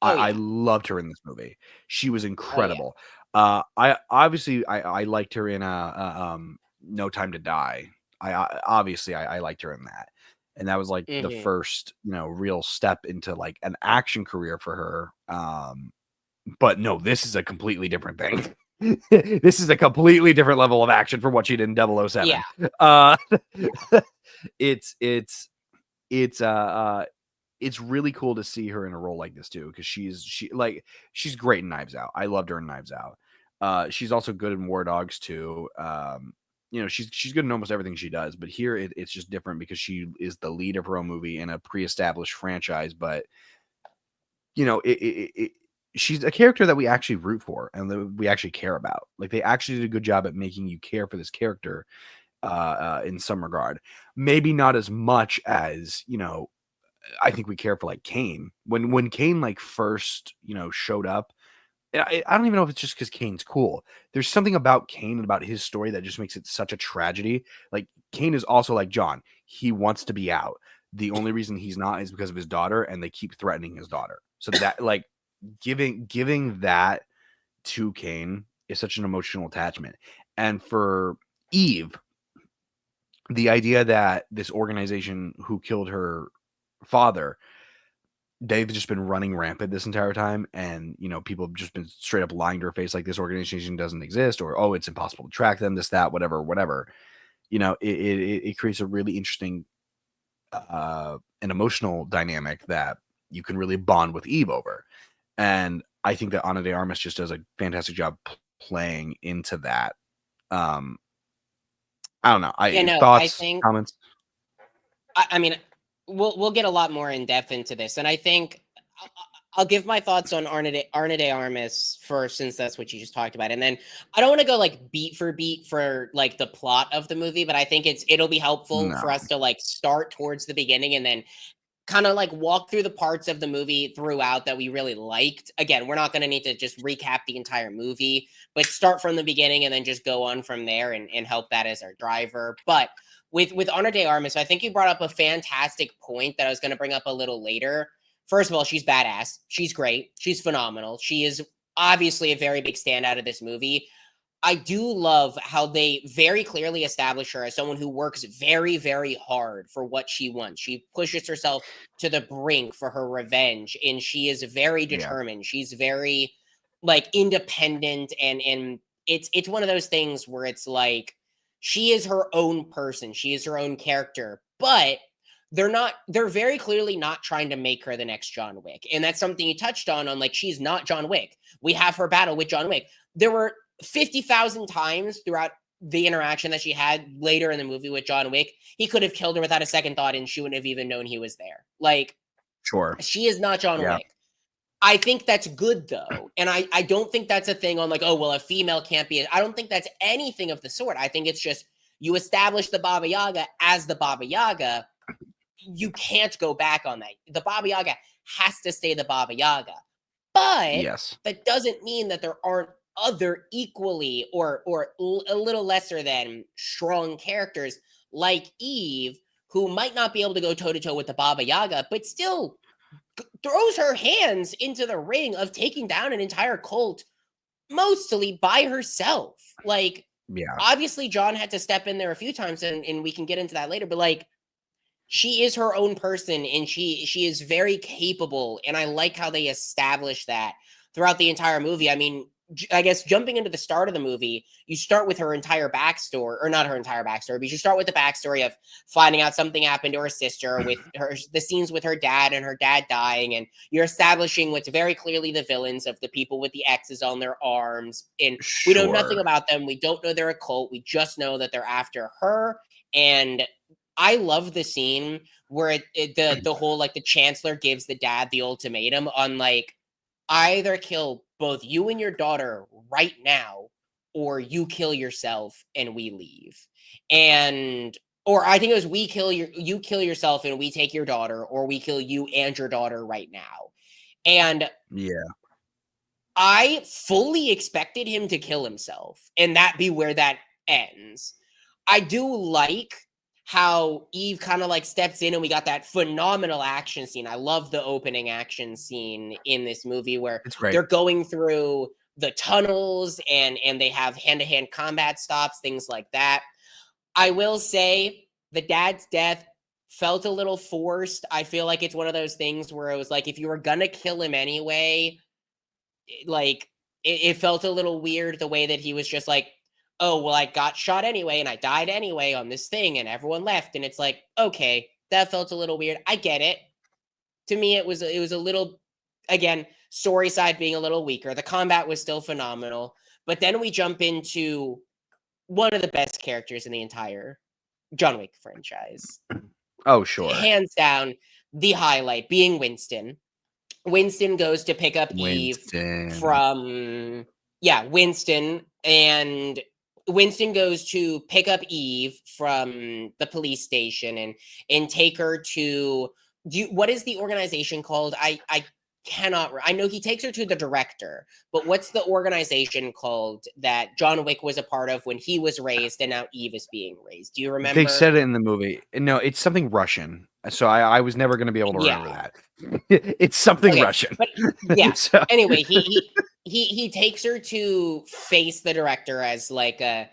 Oh I yeah. loved her in this movie. She was Oh yeah. incredible. I liked her in No Time to Die. I liked her in that. And that was like the first, real step into like an action career for her. But no, this is a completely different thing. This is a completely different level of action from what she did in 007. Yeah. It's really cool to see her in a role like this too, because she's great in Knives Out. I loved her in Knives Out. She's also good in War Dogs too. She's good in almost everything she does, but here it's just different because she is the lead of her own movie in a pre-established franchise. But she's a character that we actually root for and that we actually care about. Like, they actually did a good job at making you care for this character in some regard. Maybe not as much as I think we care for like Kane. When Kane like first showed up, I don't even know if it's just because Kane's cool. There's something about Kane and about his story that just makes it such a tragedy. Like, Kane is also like John. He wants to be out. The only reason he's not is because of his daughter, and they keep threatening his daughter. So that like giving that to Kane is such an emotional attachment. And for Eve, the idea that this organization who killed her father, they've just been running rampant this entire time, and people have just been straight up lying to her face like this organization doesn't exist, or oh, it's impossible to track them, this, that, whatever. It creates a really interesting an emotional dynamic that you can really bond with Eve over. And I think that Ana de Armas just does a fantastic job playing into that. I don't know. Yeah, no, I Thoughts, think comments? I mean, we'll get a lot more in depth into this, and I think I'll give my thoughts on Arne de Armas first, since that's what you just talked about, and then I don't want to go like beat for beat for like the plot of the movie, but I think it'll be helpful No. for us to like start towards the beginning and then kind of like walk through the parts of the movie throughout that we really liked. Again, we're not going to need to just recap the entire movie, but start from the beginning and then just go on from there and help that as our driver. But with Ana de Armas, I think you brought up a fantastic point that I was going to bring up a little later. First of all, she's badass. She's great. She's phenomenal. She is obviously a very big standout of this movie. I do love how they very clearly establish her as someone who works very, very hard for what she wants. She pushes herself to the brink for her revenge, and she is very determined. She's very like independent, and it's one of those things where it's like she is her own person. She is her own character, but they're very clearly not trying to make her the next John Wick. And that's something you touched on like she's not John Wick. We have her battle with John Wick. There were 50,000 times throughout the interaction that she had later in the movie with John Wick, he could have killed her without a second thought and she wouldn't have even known he was there. Like, Sure. she is not John Wick. I think that's good though. And I don't think that's a thing on like, oh, well, a female can't be. I don't think that's anything of the sort. I think it's just you establish the Baba Yaga as the Baba Yaga. You can't go back on that. The Baba Yaga has to stay the Baba Yaga. But that doesn't mean that there aren't other equally or a little lesser than strong characters like Eve, who might not be able to go toe-to-toe with the Baba Yaga, but still throws her hands into the ring of taking down an entire cult mostly by herself. Like, obviously John had to step in there a few times, and we can get into that later, but like, she is her own person, and she is very capable, and I like how they establish that throughout the entire movie. I mean, I guess jumping into the start of the movie, you start with her entire backstory, or not her entire backstory, but you start with the backstory of finding out something happened to her sister, with the scenes with her dad and her dad dying, and you're establishing what's very clearly the villains of the people with the X's on their arms, and we know nothing about them. We don't know they're a cult. We just know that they're after her, and I love the scene where the whole like the chancellor gives the dad the ultimatum on like, either kill both you and your daughter right now, or you kill yourself and we leave. And or I think it was you kill yourself and we take your daughter, or we kill you and your daughter right now. And I fully expected him to kill himself and that be where that ends. I do like how Eve kind of like steps in and we got that phenomenal action scene. I love the opening action scene in this movie where they're going through the tunnels and they have hand-to-hand combat stops, things like that. I will say the dad's death felt a little forced. I feel like it's one of those things where it was like, if you were gonna kill him anyway, like it felt a little weird the way that he was just like, oh, well, I got shot anyway and I died anyway on this thing and everyone left. And it's like, okay, that felt a little weird. I get it. To me, it was a little, again, story side being a little weaker. The combat was still phenomenal. But then we jump into one of the best characters in the entire John Wick franchise. Oh, sure. Hands down, the highlight being Winston. Winston goes to pick up Eve from, Winston. And Winston goes to pick up Eve from the police station and take her to, what is the organization called? I cannot, I know he takes her to the director, but what's the organization called that John Wick was a part of when he was raised and now Eve is being raised? Do you remember? They said it in the movie. No, it's something Russian. So I was never going to be able to remember that. It's something Russian. But so. Anyway, he takes her to face the director as like a,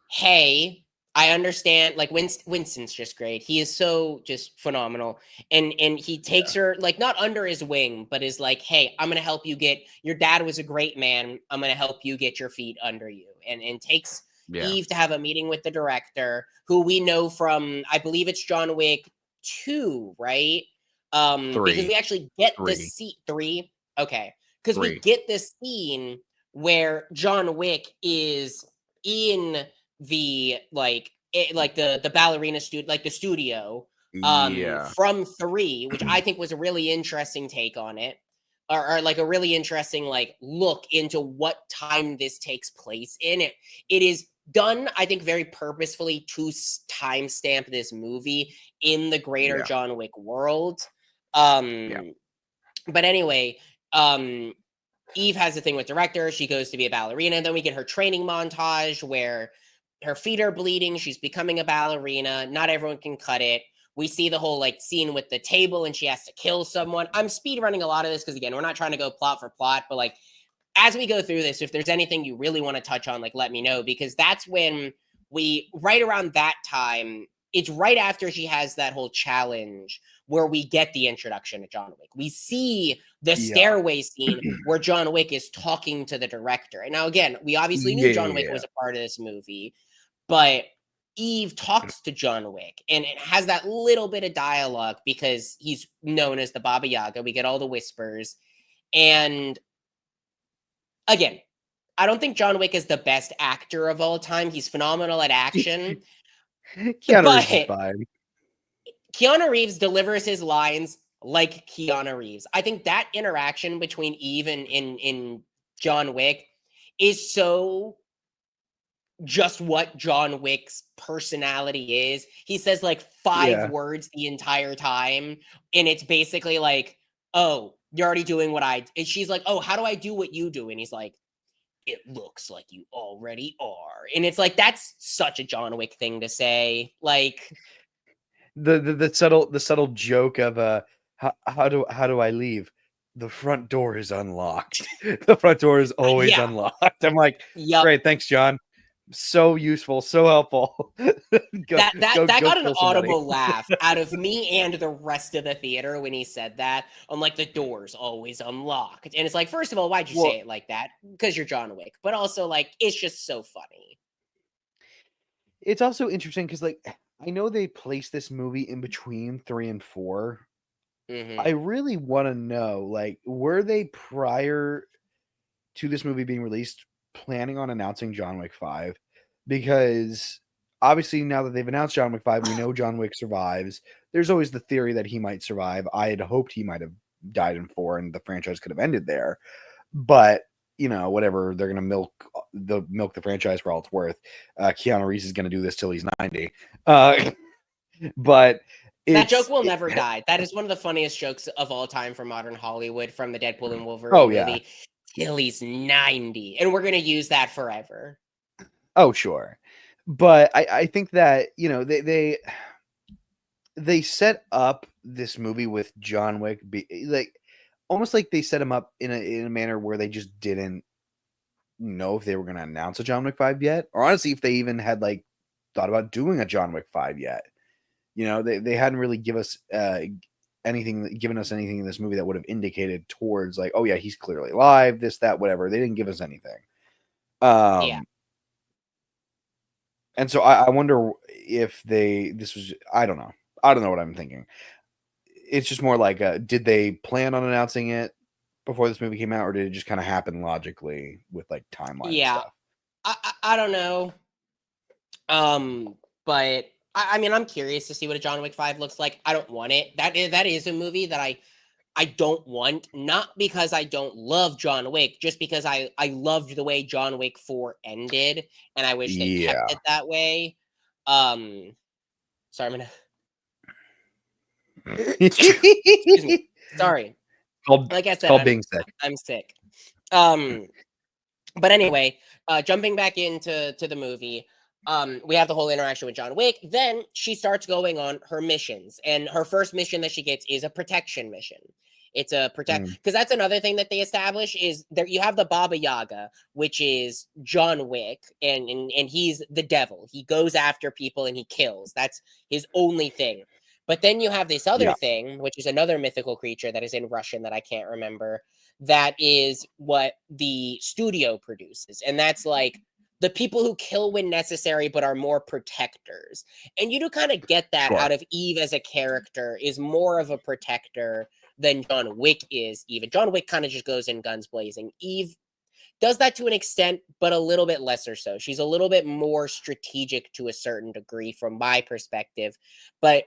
hey, I understand, like Winston's just great. He is so just phenomenal. And he takes her like not under his wing, but is like, hey, I'm gonna help you get, your dad was a great man. I'm gonna help you get your feet under you. And takes Eve to have a meeting with the director, who we know from, I believe it's John Wick 2, right? 3. Because we actually get the scene 3. Okay. Because we get this scene where John Wick is in the the ballerina studio, like the studio from 3, which I think was a really interesting take on it, or like a really interesting like look into what time this takes place in. It is done, I think, very purposefully to timestamp this movie in the greater John Wick world. But anyway, Eve has a thing with director. She goes to be a ballerina. Then we get her training montage where her feet are bleeding. She's becoming a ballerina. Not everyone can cut it. We see the whole like scene with the table and she has to kill someone. I'm speed running a lot of this because, again, we're not trying to go plot for plot, but like as we go through this, if there's anything you really want to touch on, like, let me know, because that's when right around that time, it's right after she has that whole challenge where we get the introduction to John Wick. We see the stairway scene where John Wick is talking to the director. And now, again, we obviously knew John Wick was a part of this movie, but Eve talks to John Wick, and it has that little bit of dialogue because he's known as the Baba Yaga. We get all the whispers. And again, I don't think John Wick is the best actor of all time. He's phenomenal at action. Keanu Reeves is fine. Keanu Reeves delivers his lines like Keanu Reeves. I think that interaction between Eve and John Wick is so just what John Wick's personality is. He says like 5 words the entire time, and it's basically like, oh, you're already doing what and she's like, oh, how do I do what you do? And he's like, it looks like you already are. And it's like, that's such a John Wick thing to say. Like the subtle joke of how do I leave? The front door is unlocked. The front door is always unlocked. I'm like, great, thanks, John. So useful, so helpful. That got an audible laugh out of me and the rest of the theater when he said that. I'm like, the door's always unlocked. And it's like, first of all, why'd you say it like that? Because you're John Wick. But also, like, it's just so funny. It's also interesting because, like, I know they placed this movie in between 3 and 4. I really want to know, like, were they prior to this movie being released planning on announcing John Wick 5? Because obviously now that they've announced John Wick 5, we know John Wick survives. There's always the theory that he might survive. I had hoped he might have died in 4 and the franchise could have ended there. But, you know, whatever, they're going to milk the franchise for all it's worth. Keanu Reeves is going to do this till he's 90. But that joke will never die. That is one of the funniest jokes of all time for modern Hollywood from the Deadpool and Wolverine movie. Till he's 90. And we're going to use that forever. Oh, sure. But I think that, you know, they set up this movie with John Wick, almost like they set him up in a manner where they just didn't know if they were going to announce a John Wick 5 yet, or honestly, if they even had like thought about doing a John Wick 5 yet. You know, they hadn't really given us anything in this movie that would have indicated towards like, oh yeah, he's clearly alive, this, that, whatever. They didn't give us anything. And so I wonder if I don't know. I don't know what I'm thinking. It's just more like, did they plan on announcing it before this movie came out, or did it just kind of happen logically with like timeline and stuff? I don't know. But I mean, I'm curious to see what a John Wick 5 looks like. I don't want it. That is a movie that I don't want, not because I don't love John Wick, just because I loved the way John Wick 4 ended, and I wish they kept it that way. Sorry, I'm gonna. Excuse me. Sorry. Like I said, being sick. I'm sick. But anyway, jumping back into the movie. We have the whole interaction with John Wick. Then she starts going on her missions, and her first mission that she gets is a protection mission. It's a because that's another thing that they establish is there. You have the Baba Yaga, which is John Wick, and he's the devil. He goes after people and he kills. That's his only thing. But then you have this other thing, which is another mythical creature that is in Russian that I can't remember. That is what the studio produces, and that's like the people who kill when necessary, but are more protectors. And you do kind of get that out of Eve as a character, is more of a protector than John Wick is. Even John Wick kind of just goes in guns blazing. Eve does that to an extent, but a little bit lesser so. She's a little bit more strategic to a certain degree from my perspective. But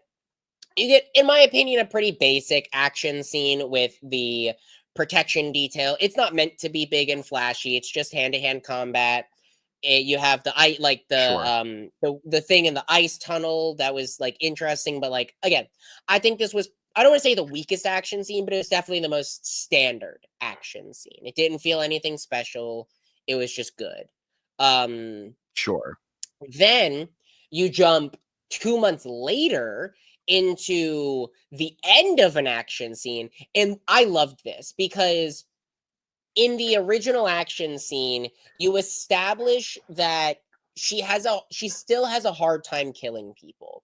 you get, in my opinion, a pretty basic action scene with the protection detail. It's not meant to be big and flashy. It's just hand-to-hand combat. You have the the thing in the ice tunnel that was like interesting, but like again, I think this was, I don't want to say the weakest action scene, but it was definitely the most standard action scene. It didn't feel anything special. It was just good. Then you jump 2 months later into the end of an action scene, and I loved this because in the original action scene, you establish that she still has a hard time killing people.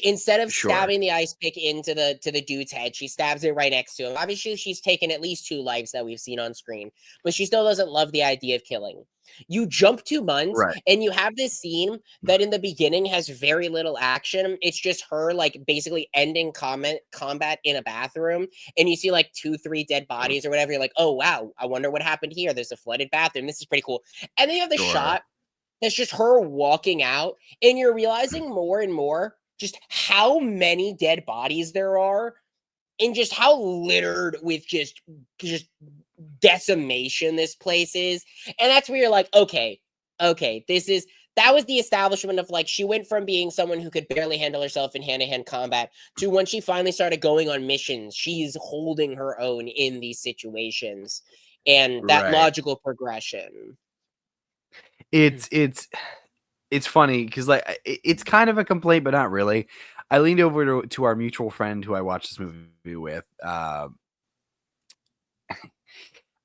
Instead of Sure. stabbing the ice pick into the dude's head, she stabs it right next to him. Obviously, she's taken at least 2 lives that we've seen on screen, but she still doesn't love the idea of killing. You jump 2 months, Right. and you have this scene that in the beginning has very little action. It's just her like basically ending combat in a bathroom, and you see like 2, 3 dead bodies or whatever. You're like, oh wow, I wonder what happened here. There's a flooded bathroom. This is pretty cool. And then you have the Sure. shot that's just her walking out, and you're realizing more and more just how many dead bodies there are, and just how littered with just decimation this place is. And that's where you're like, okay, that was the establishment of like, she went from being someone who could barely handle herself in hand-to-hand combat to when she finally started going on missions, she's holding her own in these situations, and that Right. logical progression. It's funny because like it's kind of a complaint, but not really. I leaned over to our mutual friend who I watched this movie with.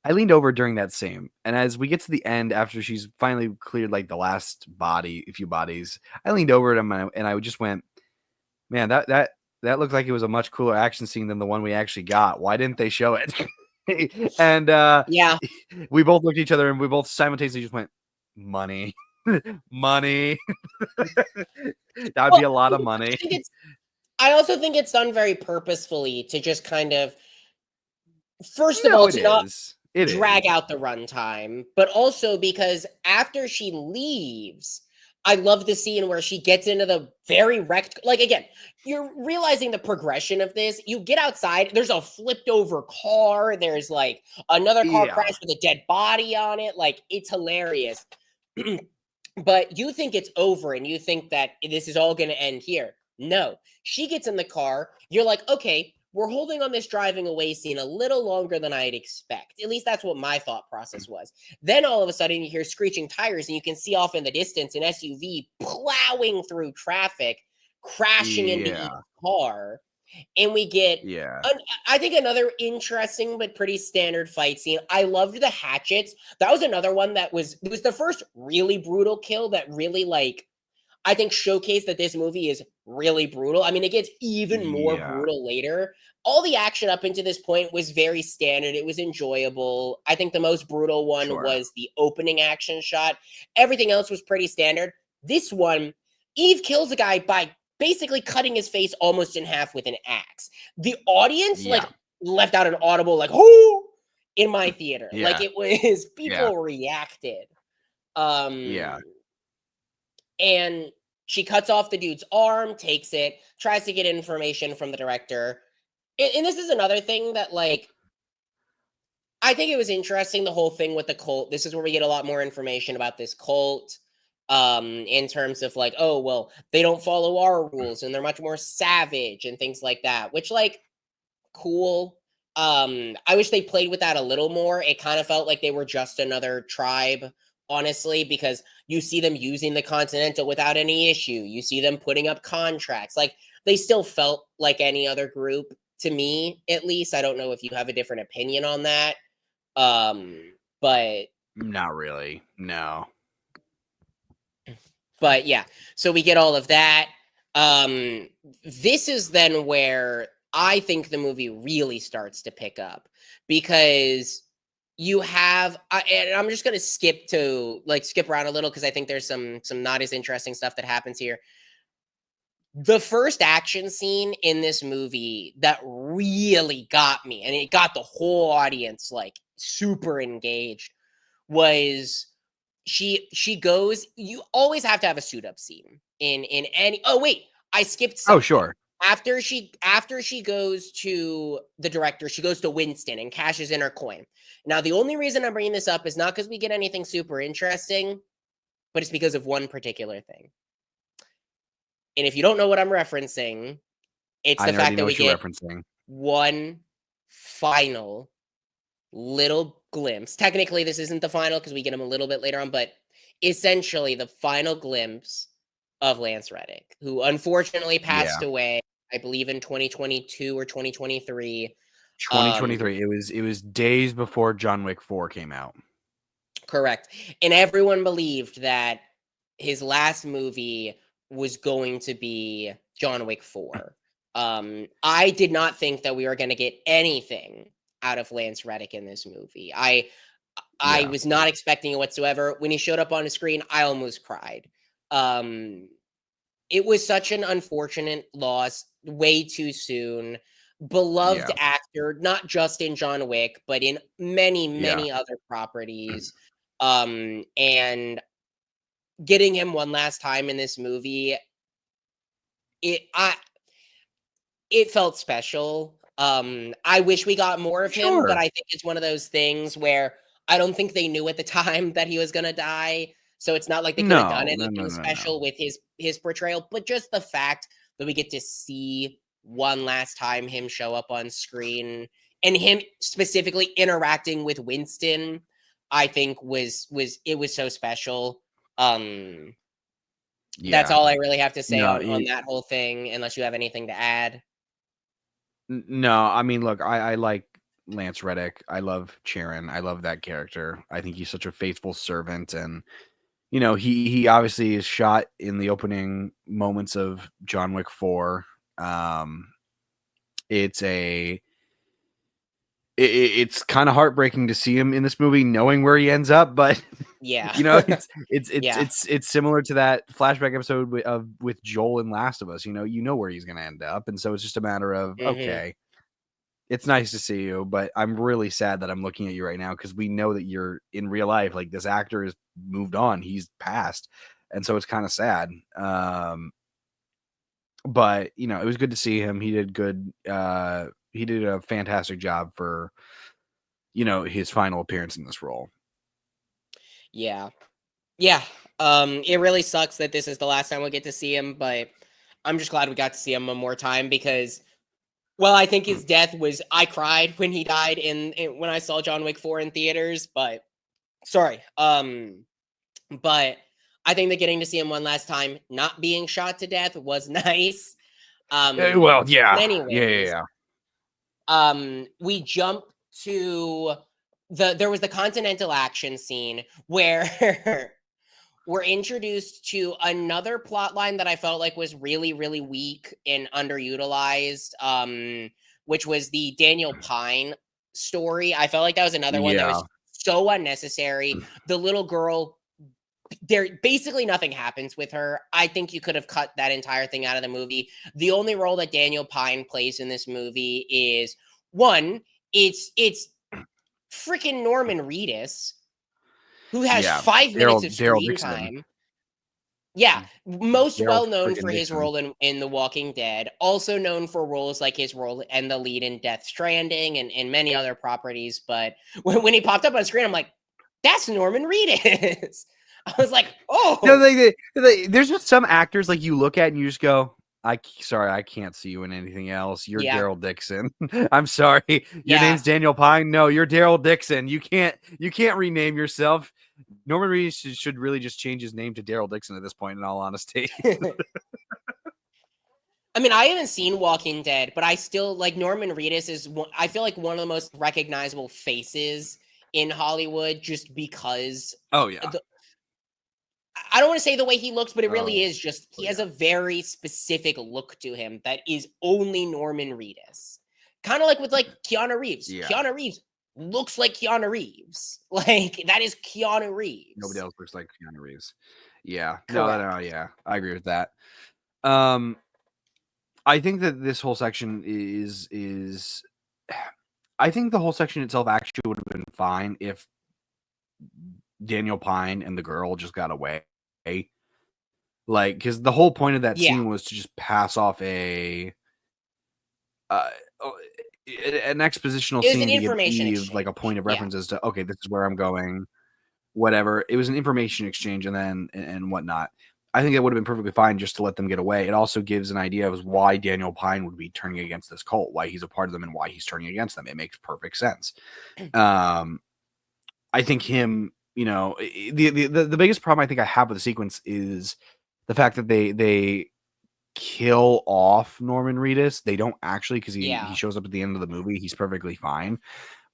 I leaned over during that same, and as we get to the end, after she's finally cleared like the last few bodies, I leaned over at him and I just went, "Man, that looked like it was a much cooler action scene than the one we actually got. Why didn't they show it?" And Yeah. we both looked at each other and we both simultaneously just went, "Money, money." That would be a lot of money. I also think it's done very purposefully to just kind of, first of No, all, it to not is. It drag is. out the runtime, but also because after she leaves, I love the scene where she gets into the very wrecked, like again, you're realizing the progression of this. You get outside, there's a flipped over car, there's like another car Yeah. crash with a dead body on it. Like, it's hilarious. But you think it's over and you think that this is all going to end here. No, she gets in the car. You're like, okay, we're holding on this driving away scene a little longer than I'd expect. At least that's what my thought process was. Then all of a sudden you hear screeching tires and you can see off in the distance an SUV plowing through traffic, crashing into each Yeah. car. And we get, Yeah. I think, another interesting but pretty standard fight scene. I loved the hatchets. That was another one that it was the first really brutal kill that really, like, I think showcased that this movie is really brutal. I mean, it gets even more Yeah. brutal later. All the action up into this point was very standard. It was enjoyable. I think the most brutal one Sure. was the opening action shot. Everything else was pretty standard. This one, Eve kills a guy by basically cutting his face almost in half with an axe. The audience, like, Yeah. left out an audible, like, "Whoo!" in my theater. Like, Yeah. it was, Yeah. people reacted. Um, Yeah. and she cuts off the dude's arm, takes it, tries to get information from the director. And this is another thing that, like, I think it was interesting, the whole thing with the cult. This is where we get a lot more information about this cult, in terms of like, oh, well, they don't follow our rules and they're much more savage and things like that, which, like, cool. I wish they played with that a little more. It kind of felt like they were just another tribe, honestly, because you see them using the Continental without any issue. You see them putting up contracts. Like, they still felt like any other group to me, at least. I don't know if you have a different opinion on that. But Not really. No. yeah, so we get all of that. This is then where I think the movie really starts to pick up, because you have, and I'm just gonna skip around a little because I think there's some not as interesting stuff that happens here. The first action scene in this movie that really got me, and it got the whole audience like super engaged, was she goes, you always have to have a suit up scene in any, oh wait, I skipped Oh, something. sure. After she goes to the director, she goes to Winston and cashes in her coin. Now, the only reason I'm bringing this up is not because we get anything super interesting, but it's because of one particular thing. And if you don't know what I'm referencing, it's I the already fact know that we what you're get referencing. one final little glimpse. Technically, this isn't the final because we get him a little bit later on, but essentially the final glimpse of Lance Reddick, who unfortunately passed Yeah. away, I believe in 2022 or 2023. 2023. It was days before John Wick 4 came out. Correct. And everyone believed that his last movie was going to be John Wick 4. I did not think that we were going to get anything out of Lance Reddick in this movie. I was not expecting it whatsoever. When he showed up on the screen, I almost cried. It was such an unfortunate loss, way too soon. Beloved actor, not just in John Wick, but in many other properties. And getting him one last time in this movie, it felt special. I wish we got more of him, but I think it's one of those things where I don't think they knew at the time that he was gonna die. So it's not like they could have done anything special with his portrayal, but just the fact that we get to see one last time him show up on screen and him specifically interacting with Winston, I think was so special. That's all I really have to say on that whole thing, unless you have anything to add. No, I mean, look, I like Lance Reddick. I love Charon. I love that character. I think he's such a faithful servant, and he obviously is shot in the opening moments of John Wick 4. It's kind of heartbreaking to see him in this movie, knowing where he ends up, but yeah, it's similar to that flashback episode with Joel in Last of Us. You know where he's gonna end up, and so it's just a matter of okay, it's nice to see you, but I'm really sad that I'm looking at you right now because we know that you're in real life. Like, this actor has moved on, he's passed, and so it's kind of sad. But it was good to see him. He did good. He did a fantastic job for his final appearance in this role. Yeah. It really sucks that this is the last time we'll get to see him, but I'm just glad we got to see him one more time because, well, I think his death was. I cried when he died when I saw John Wick 4 in theaters, but sorry. But I think that getting to see him one last time, not being shot to death, was nice. Well, yeah. Anyways, we jump to there was the Continental action scene where we're introduced to another plot line that I felt like was really, really weak and underutilized, which was the Daniel Pine story. I felt like that was another one that was so unnecessary. The little girl, basically nothing happens with her. I think you could have cut that entire thing out of the movie. The only role that Daniel Pine plays in this movie is one, it's freaking Norman Reedus, who has 5 minutes of screen time. Yeah, most well known for his role in The Walking Dead, also known for roles like his role and the lead in Death Stranding and many other properties. But when he popped up on screen, I'm like, that's Norman Reedus. I was like, oh. No, there's just some actors like you look at and you just go, sorry, I can't see you in anything else. You're Daryl Dixon. I'm sorry. Your name's Daniel Pine. No, you're Daryl Dixon. You can't rename yourself. Norman Reedus should really just change his name to Daryl Dixon at this point, in all honesty. I mean, I haven't seen Walking Dead, but I still like Norman Reedus is I feel like one of the most recognizable faces in Hollywood just because I don't want to say the way he looks, but it really is just he has a very specific look to him that is only Norman Reedus. Kind of like with Keanu Reeves. Yeah. Keanu Reeves looks like Keanu Reeves. Like, that is Keanu Reeves. Nobody else looks like Keanu Reeves. Yeah. Correct. No, yeah. I agree with that. I think that this whole section is I think the whole section itself actually would have been fine if Daniel Pine and the girl just got away. Like, because the whole point of that scene was to just pass off an expositional scene to give Eve like a point of reference as to, okay, this is where I'm going, whatever. It was an information exchange and whatnot. I think that would have been perfectly fine just to let them get away. It also gives an idea of why Daniel Pine would be turning against this cult, why he's a part of them, and why he's turning against them. It makes perfect sense. I think him, the biggest problem I think I have with the sequence is the fact that they kill off Norman Reedus. They don't actually, because he Yeah. shows up at the end of the movie. He's perfectly fine.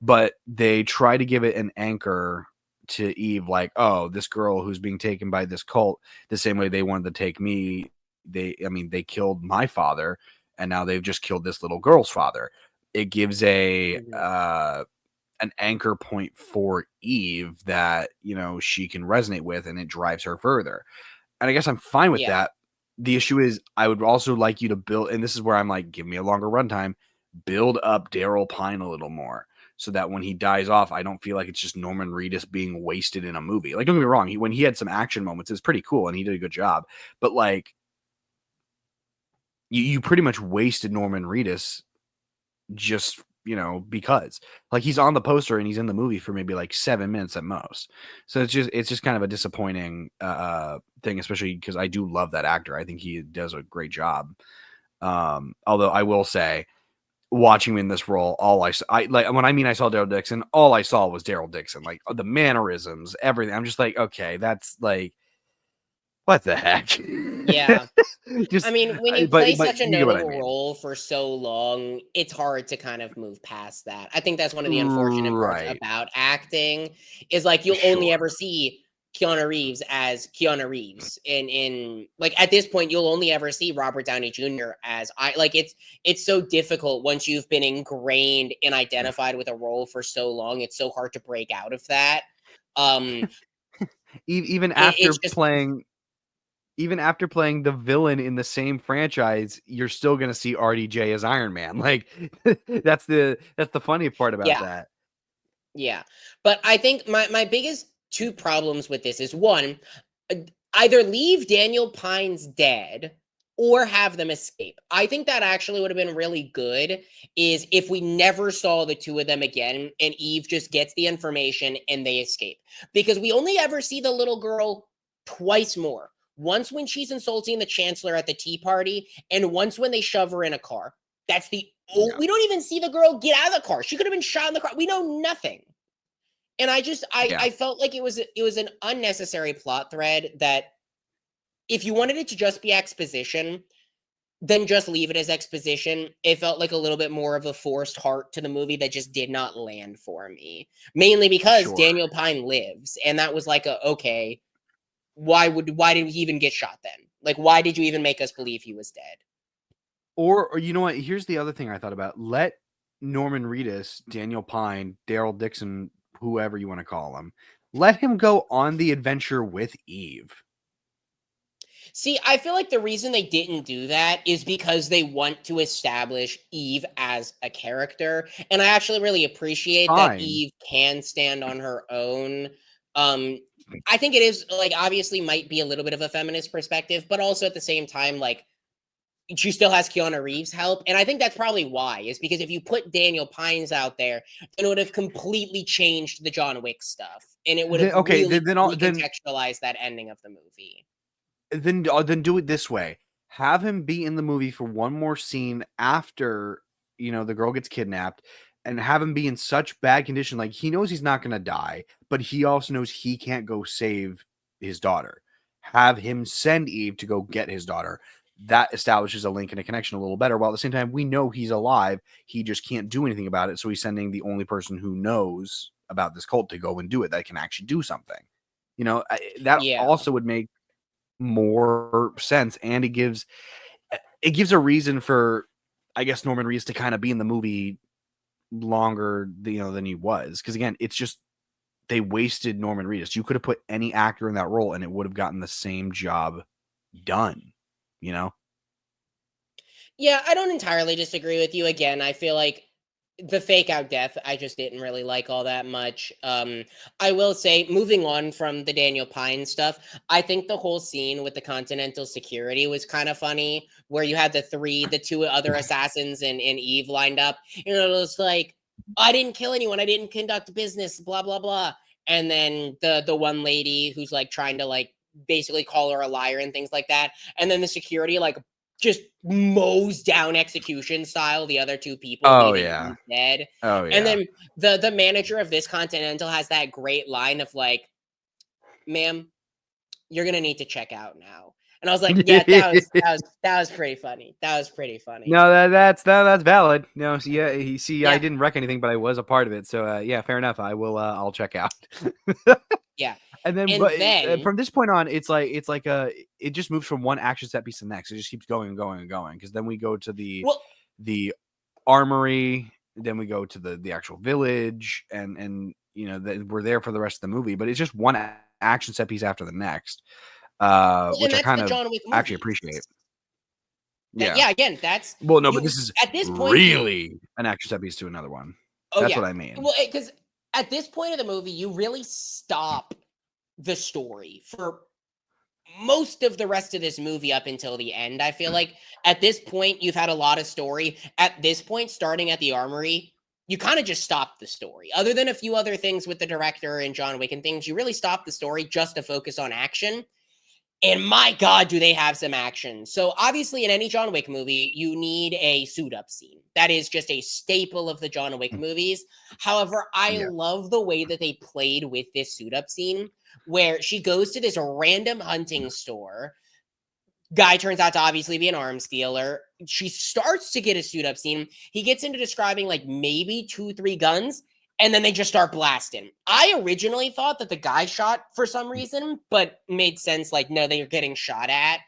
But they try to give it an anchor to Eve, like, oh, this girl who's being taken by this cult, the same way they wanted to take me. They killed my father, and now they've just killed this little girl's father. It gives an anchor point for Eve that, she can resonate with, and it drives her further. And I guess I'm fine with Yeah. that. The issue is I would also like you to build, and this is where I'm like, give me a longer runtime, build up Daryl Pine a little more, so that when he dies off, I don't feel like it's just Norman Reedus being wasted in a movie. Like, don't get me wrong, when he had some action moments, it was pretty cool and he did a good job. But like, you pretty much wasted Norman Reedus just, because like he's on the poster and he's in the movie for maybe like 7 minutes at most. So it's just kind of a disappointing thing, especially because I do love that actor. I think he does a great job. Although I will say, watching him in this role, I saw Daryl Dixon, all I saw was Daryl Dixon, like the mannerisms, everything. I'm just like, okay, that's like, what the heck? Yeah. I Just, mean, when you but play such a you get what I notable mean, role for so long, it's hard to kind of move past that. I think that's one of the unfortunate parts right? about acting is like you'll only Sure. ever see Keanu Reeves as Keanu Reeves. In like at this point, you'll only ever see Robert Downey Jr. as I like it's so difficult once you've been ingrained and identified with a role for so long. It's so hard to break out of that. Um Even it's just after playing the villain in the same franchise, you're still gonna see RDJ as Iron Man. Like, that's the funny part about yeah. that. Yeah. But I think my biggest two problems with this is one, uh, either leave Daniel Pines dead or have them escape. I think that actually would have been really good is if we never saw the two of them again and Eve just gets the information and they escape. Because we only ever see the little girl twice more. Once when she's insulting the chancellor at the tea party and once when they shove her in a car. That's the Yeah, we don't even see the girl get out of the car. She could have been shot in the car. We know nothing. And I just yeah. I felt like it was an unnecessary plot thread that if you wanted it to just be exposition, then just leave it as exposition. It felt like a little bit more of a forced heart to the movie that just did not land for me. Mainly because Sure. Daniel Pine lives, and that was like a okay, why did he even get shot then? Like why did you even make us believe he was dead? Or you know what? Here's the other thing I thought about. Let Norman Reedus, Daniel Pine, Daryl Dixon, whoever you want to call him, let him go on the adventure with Eve. See, I feel like the reason they didn't do that is because they want to establish Eve as a character. And I actually really appreciate that Fine. Eve can stand on her own. Um, I think it is like obviously might be a little bit of a feminist perspective, but also at the same time, like she still has Keanu Reeves' help. And I think that's probably why, is because if you put Daniel Pines out there, then it would have completely changed the John Wick stuff. And it would have Okay, really then recontextualized that ending of the movie. then do it this way. Have him be in the movie for one more scene after, the girl gets kidnapped, and have him be in such bad condition, like he knows he's not going to die, but he also knows he can't go save his daughter. Have him send Eve to go get his daughter. That establishes a link and a connection a little better, while at the same time we know he's alive. He just can't do anything about it, so he's sending the only person who knows about this cult to go and do it, that can actually do something. That Yeah. also would make more sense, and it gives a reason for, I guess, Norman Reedus to kind of be in the movie longer, than he was, because again, it's just they wasted Norman Reedus. You could have put any actor in that role and it would have gotten the same job done, you know. Yeah, I don't entirely disagree with you. Again, I feel like the fake out death, I just didn't really like all that much. I will say, moving on from the Daniel Pine stuff, I think the whole scene with the Continental Security was kind of funny, where you had the two other assassins and Eve lined up. It was like, I didn't kill anyone, I didn't conduct business, blah blah blah. And then the one lady who's like trying to like basically call her a liar and things like that. And then the security like just mows down execution style the other two people, Oh leaving yeah. Eve dead. Oh And yeah. then the manager of this Continental has that great line of like, "Ma'am, you're gonna need to check out now." And I was like, yeah, that was pretty funny. That was pretty funny. No, that's valid. No, see, Yeah. I didn't wreck anything, but I was a part of it. So yeah, fair enough. I will. I'll check out. Yeah. And then, And but then from this point on, it's like it just moves from one action set piece to the next. It just keeps going and going and going. Because then we go to the armory, then we go to the actual village, and you know that we're there for the rest of the movie. But it's just one action set piece after the next, which I that's kind the of John Wick actually movies. appreciate. Yeah, again, that's well, no, but this is at this point really an action set piece to another one. Oh That's yeah. what I mean. Well, because at this point of the movie, you really stop the story for most of the rest of this movie up until the end. I feel like at this point, you've had a lot of story. At this point, starting at the armory, you kind of just stop the story. Other than a few other things with the director and John Wick and things, you really stop the story just to focus on action. And my God, do they have some action. So obviously in any John Wick movie, you need a suit up scene. That is just a staple of the John Wick movies. However, I love the way that they played with this suit up scene where she goes to this random hunting store. Guy turns out to obviously be an arms dealer. She starts to get a suit up scene. He gets into describing like maybe 2-3 guns, and then they just start blasting. I originally thought that the guy shot for some reason, but made sense. Like, no, they are getting shot at.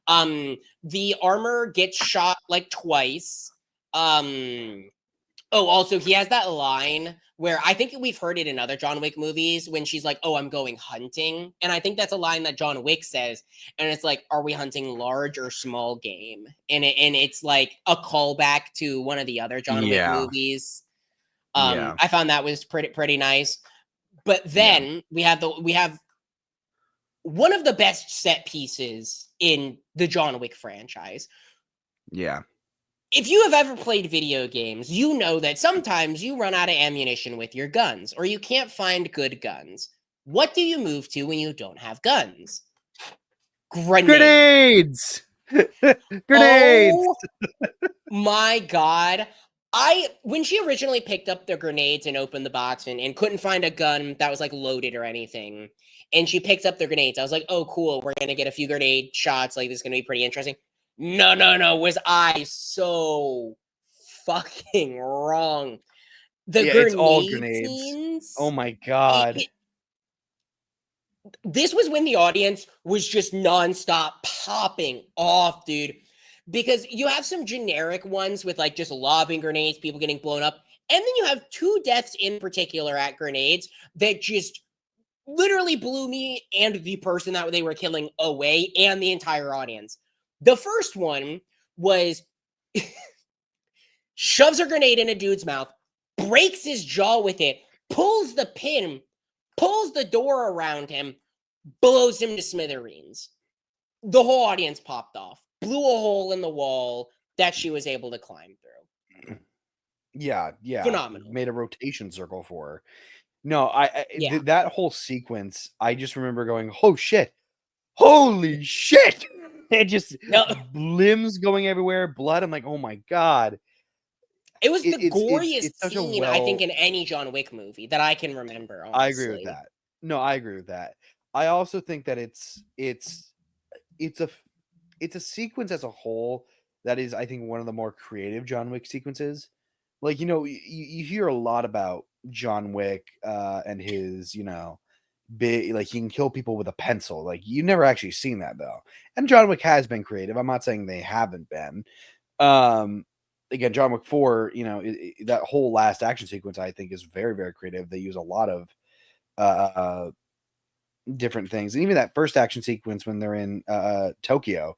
The armor gets shot like twice. Oh, also, he has that line where I think we've heard it in other John Wick movies when she's like, "Oh, I'm going hunting." And I think that's a line that John Wick says. And it's like, "Are we hunting large or small game?" And it's like a callback to one of the other John Wick movies. I found that was pretty nice. But then we have one of the best set pieces in the John Wick franchise. Yeah. If you have ever played video games, you know that sometimes you run out of ammunition with your guns, or you can't find good guns. What do you move to when you don't have guns? Grenades! Grenades! Oh my God. When she originally picked up the grenades and opened the box and couldn't find a gun that was like loaded or anything, and she picked up the grenades, I was like, oh, cool, we're going to get a few grenade shots. Like, this is going to be pretty interesting. No. Was I so fucking wrong? The grenade it's all grenades. scenes. Oh my God. This was when the audience was just nonstop popping off, dude. Because you have some generic ones with like just lobbing grenades, people getting blown up. And then you have 2 deaths in particular at grenades that just literally blew me and the person that they were killing away and the entire audience. The first one was shoves a grenade in a dude's mouth, breaks his jaw with it, pulls the pin, pulls the door around him, blows him to smithereens. The whole audience popped off, blew a hole in the wall that she was able to climb through. Yeah. Phenomenal. Made a rotation circle for her. No, that whole sequence, I just remember going, "Oh shit. Holy shit." It just limbs going everywhere, blood. I'm like, "Oh my God." It was the goriest it's such a scene, I think, in any John Wick movie that I can remember, honestly. I agree with that. No, I agree with that. I also think that it's a sequence as a whole that is, I think, one of the more creative John Wick sequences. Like, you know, you hear a lot about John Wick and his, you know, big, like he can kill people with a pencil. Like, you never actually seen that though. And John Wick has been creative. I'm not saying they haven't been. Again, John Wick 4, you know, that whole last action sequence, I think, is very, very creative. They use a lot of different things. And even that first action sequence when they're in Tokyo,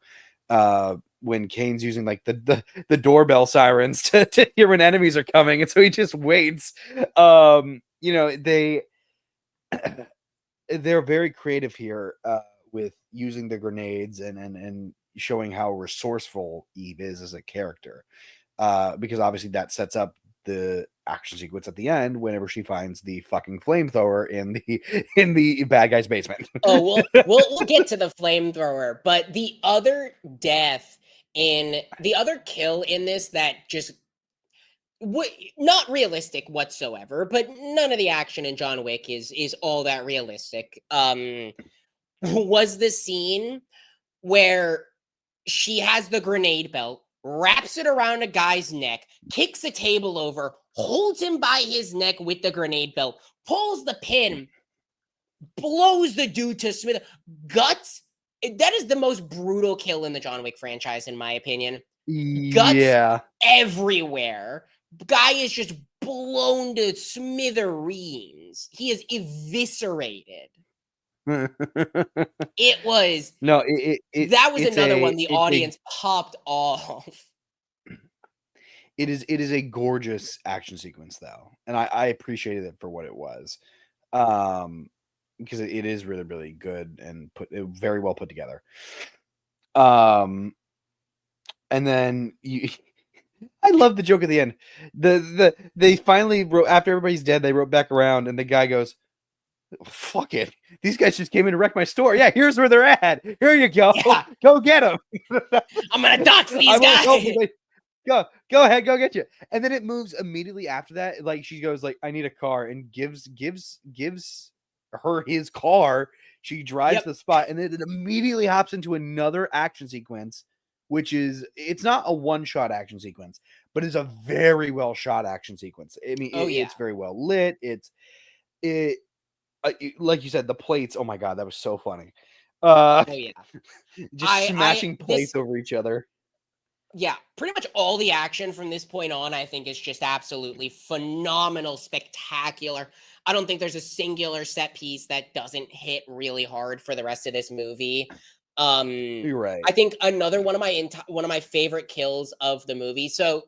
when Kane's using like the doorbell sirens to hear when enemies are coming, and so he just waits. You know, they're very creative here with using the grenades and showing how resourceful Eve is as a character. Because obviously that sets up the action sequence at the end whenever she finds the fucking flamethrower in the bad guy's basement. Oh, we'll get to the flamethrower, but the other kill in this that just not realistic whatsoever, but none of the action in John Wick is all that realistic. Was the scene where she has the grenade belt, wraps it around a guy's neck, kicks a table over, holds him by his neck with the grenade belt, pulls the pin, blows the dude to smith. Guts. That is the most brutal kill in the John Wick franchise, in my opinion. Guts everywhere. Guy is just blown to smithereens. He is eviscerated. It was that was another one the audience popped off. It is a gorgeous action sequence, though, and I appreciated it for what it was, because it is really, really good and very well put together. And then I love the joke at the end. They finally wrote, after everybody's dead, they wrote back around, and the guy goes, "Fuck it, these guys just came in to wreck my store. Yeah, here's where they're at. Here you go. Yeah. Go get them. I'm gonna dox these guys. Go ahead, go get you." And then it moves immediately after that. Like, she goes like, "I need a car," and gives her his car. She drives to the spot, and then it immediately hops into another action sequence, which it's not a one-shot action sequence, but it's a very well shot action sequence. I mean, it's very well lit. Like you said, the plates. Oh my god, that was so funny. Just smashing plates over each other. Yeah, pretty much all the action from this point on, I think, is just absolutely phenomenal, spectacular. I don't think there's a singular set piece that doesn't hit really hard for the rest of this movie. You're right. I think another one of my favorite kills of the movie. So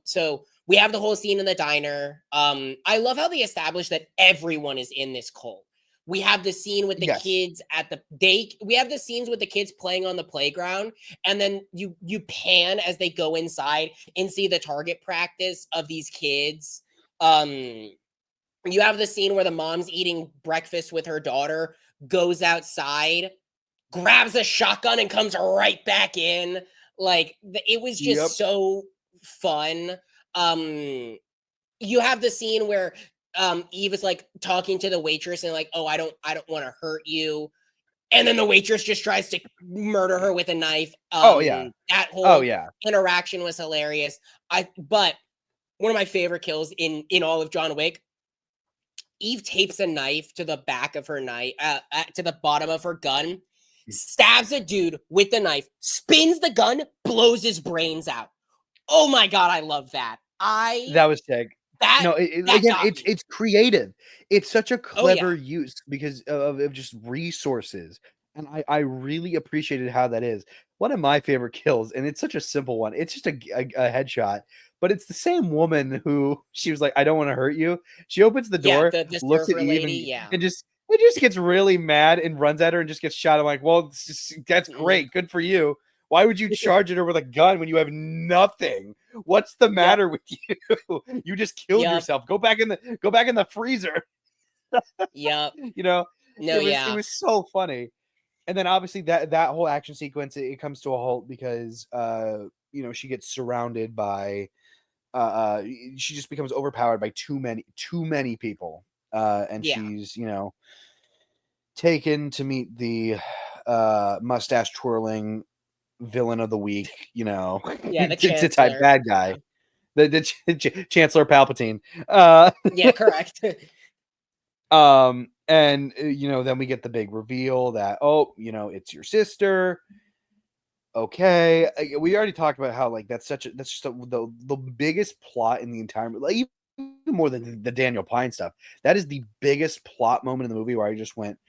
we have the whole scene in the diner. I love how they establish that everyone is in this cult. We have the scene with the kids at the we have the scenes with the kids playing on the playground, and then you pan as they go inside and see the target practice of these kids. You have the scene where the mom's eating breakfast with her daughter, goes outside, grabs a shotgun, and comes right back in. Like, it was just so fun. You have the scene where Eve is like talking to the waitress and like, "Oh, I don't want to hurt you," and then the waitress just tries to murder her with a knife. That whole interaction was hilarious. But one of my favorite kills in all of John Wick, Eve tapes a knife to the back of her to the bottom of her gun, stabs a dude with the knife, spins the gun, blows his brains out. Oh my god, I love that. That was sick. It's creative. It's such a clever use because of just resources, and I really appreciated how that is. One of my favorite kills, and it's such a simple one. It's just a headshot, but it's the same woman who she was like, "I don't want to hurt you." She opens the door, looks at Eve, and just gets really mad and runs at her and just gets shot. I'm like, "Well, that's great, good for you. Why would you charge at her with a gun when you have nothing? What's the matter with you? You just killed yourself. Go back in the freezer." It was so funny. And then obviously that whole action sequence, it comes to a halt because she gets surrounded by she just becomes overpowered by too many people. And she's, taken to meet the mustache twirling villain of the week, the type bad guy, the Chancellor Palpatine. Correct. And then we get the big reveal that it's your sister. Okay, we already talked about how that's just the biggest plot in the entire, like, even more than the Daniel Pine stuff. That is the biggest plot moment in the movie where I just went,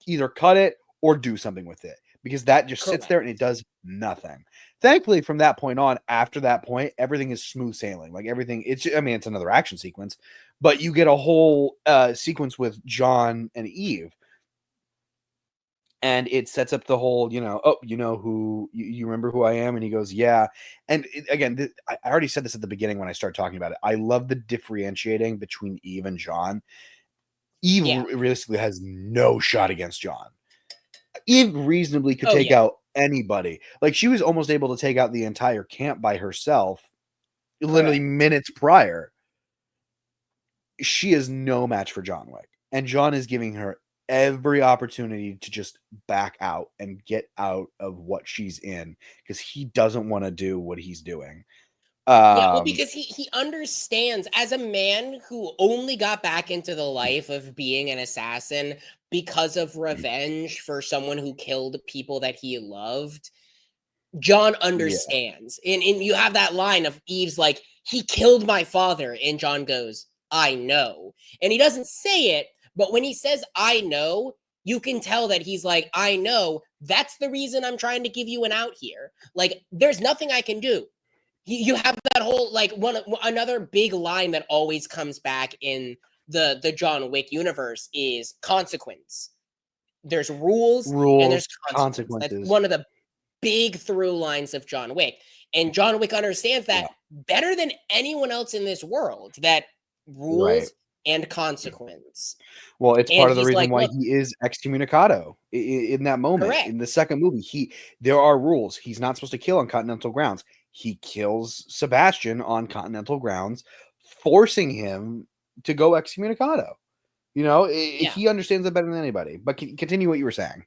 either cut it or do something with it, because that just sits there and it does nothing. Thankfully, from that point on, after that point, everything is smooth sailing. Like, everything, it's another action sequence, but you get a whole sequence with John and Eve, and it sets up the whole, who you remember who I am, and he goes, yeah. And again, I already said this at the beginning when I started talking about it. I love the differentiating between Eve and John. Eve realistically has no shot against John. Eve reasonably could take out anybody. Like, she was almost able to take out the entire camp by herself, literally minutes prior. She is no match for John Wick, and John is giving her every opportunity to just back out and get out of what she's in because he doesn't want to do what he's doing. Yeah, well, because he understands as a man who only got back into the life of being an assassin because of revenge for someone who killed people that he loved. John Yeah, understands. And you have that line of Eve's like, he killed my father. And John goes, I know. And he doesn't say it, but when he says, I know, you can tell that he's like, I know. That's the reason I'm trying to give you an out here. Like, there's nothing I can do. You have that whole like another big line that always comes back in the John Wick universe is consequence. There's rules and rules, there's consequence. That's consequences. one of the big through lines of John Wick. And John Wick understands that Yeah, better than anyone else in this world, that right. rules and consequence. Well, it's And part of the he's reason like, why look, he is excommunicado in that moment. correct. In the second movie, there are rules. He's not supposed to kill on continental grounds. He kills Sebastian on continental grounds, forcing him to go excommunicado. Yeah. He understands that better than anybody. But continue what you were saying.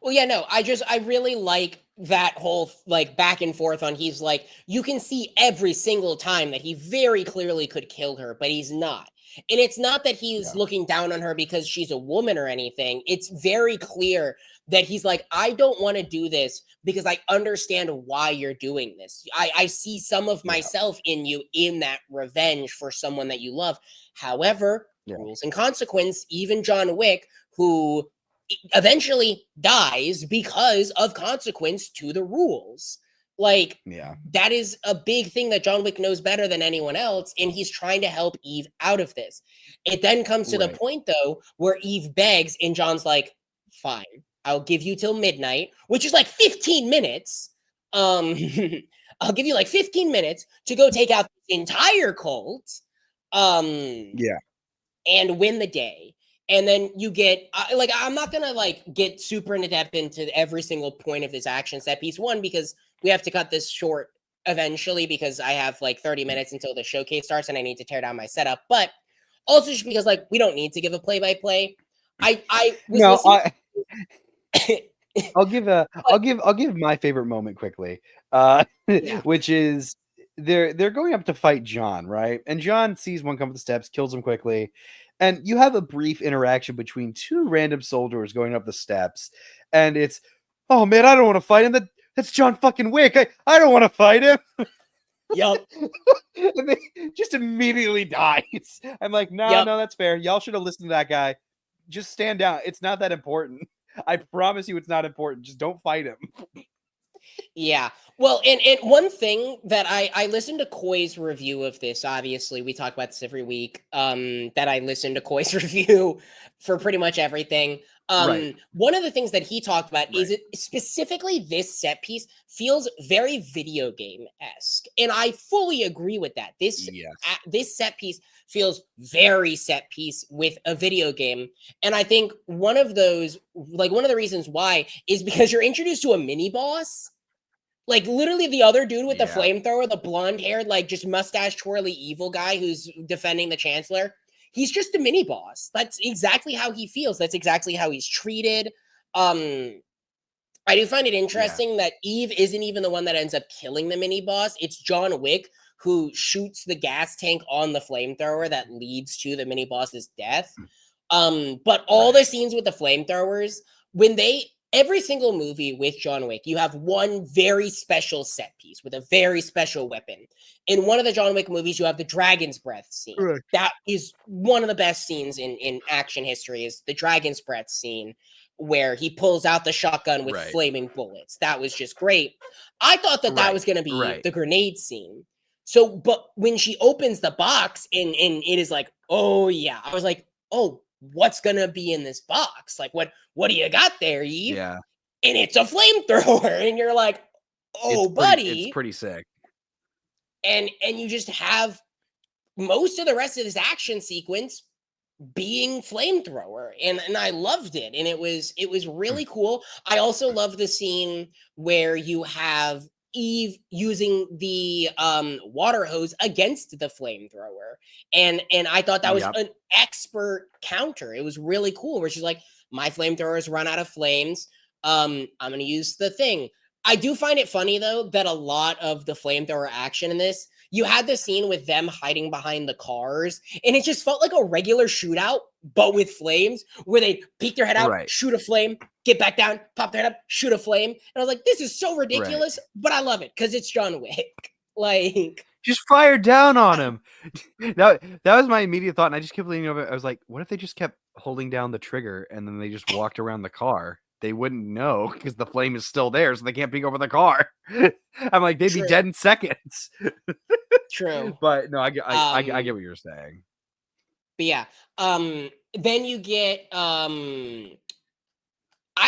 Well, yeah, no, I really like that whole like back and forth on he's like, you can see every single time that he very clearly could kill her, but he's not. And it's not that he's Yeah, looking down on her because she's a woman or anything. It's very clear that he's like, I don't want to do this because I understand why you're doing this. I see some of yeah, myself in you in that revenge for someone that you love. However, yeah, rules and consequence, even John Wick, who eventually dies because of consequence to the rules. Like, yeah. that is a big thing that John Wick knows better than anyone else, and he's trying to help Eve out of this. It then comes to the Right. point, though, where Eve begs, and John's like, fine, I'll give you till midnight, which is like 15 minutes. Um, I'll give you like 15 minutes to go take out the entire cult. Um, Yeah. and win the day. And then you get like I'm not gonna like get super into depth into every single point of this action set piece. One, because we have to cut this short eventually because I have like 30 minutes until the showcase starts and I need to tear down my setup. But also just because like we don't need to give a play by play. I was No, listening. But I'll give my favorite moment quickly. yeah, Which is they're going up to fight John, right? And John sees one come up the steps, kills him quickly. And you have a brief interaction between two random soldiers going up the steps, and it's, oh man, I don't want to fight him. That's John fucking Wick. I don't want to fight him. yep, And they just immediately dies. I'm like, no, yep. no, that's fair. Y'all should have listened to that guy. Just stand down. It's not that important. I promise you it's not important. Just don't fight him. Yeah. Well, and one thing that I listened to Koi's review of this. Obviously, we talk about this every week. That I listen to Koi's review for pretty much everything. Right. One of the things that he talked about is Right. it specifically this set piece feels very video game esque, and I fully agree with that. Yes. This set piece feels very set piece with a video game, and I think one of those, like one of the reasons why, is because you're introduced to a mini boss, like literally the other dude with the Yeah. flamethrower, the blonde haired, like just mustache twirly evil guy who's defending the chancellor. He's just a mini boss. That's exactly how he feels. That's exactly how he's treated. Um, I do find it Yeah. interesting that Eve isn't even the one that ends up killing the mini boss. It's John Wick who shoots the gas tank on the flamethrower that leads to the mini boss's death. But all Right. the scenes with the flamethrowers, when they every single movie with John Wick, you have one very special set piece with a very special weapon. In one of the John Wick movies, you have the dragon's breath scene. Right. That is one of the best scenes in action history, is the dragon's breath scene where he pulls out the shotgun with Right. flaming bullets. That was just great. I thought that that Right. was going to be Right. the grenade scene. So, but when she opens the box and it is like, oh yeah, I was like, oh, what's gonna be in this box? Like, what do you got there, Eve? Yeah. And it's a flamethrower, and you're like, oh, It's buddy, pretty sick. and you just have most of the rest of this action sequence being flamethrower, and I loved it, and it was really cool. I also love the scene where you have Eve using the water hose against the flamethrower. And I thought that was an expert counter. It was really cool where she's like, my flamethrower has run out of flames. I'm going to use the thing. I do find it funny, though, that a lot of the flamethrower action in this, you had the scene with them hiding behind the cars, and it just felt like a regular shootout, but with flames, where they peek their head out, shoot a flame, get back down, pop their head up, shoot a flame. And I was like, this is so ridiculous, but I love it because it's John Wick. Like, just fire down on him. that was my immediate thought, and I just kept leaning over. I was like, what if they just kept holding down the trigger and then they just walked around the car? They wouldn't know because the flame is still there, so they can't peek over the car. I'm like, they'd be dead in seconds. True. But no, I get what you're saying. But yeah. Then you get I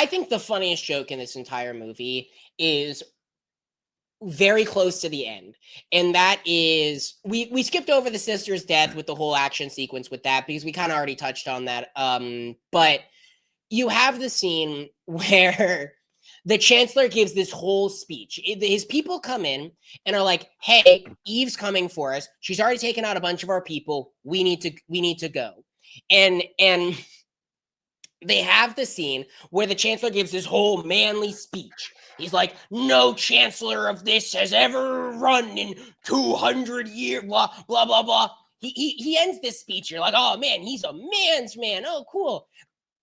think the funniest joke in this entire movie is very close to the end. And that is we skipped over the sister's death with the whole action sequence with that because we kind of already touched on that. But you have the scene where the chancellor gives this whole speech. His people come in and are like, hey, Eve's coming for us. She's already taken out a bunch of our people. We need to go. And they have the scene where the chancellor gives this whole manly speech. He's like, no chancellor of this has ever run in 200 years, blah, blah, blah, blah. He ends this speech. You're like, oh, man, he's a man's man. Oh, cool.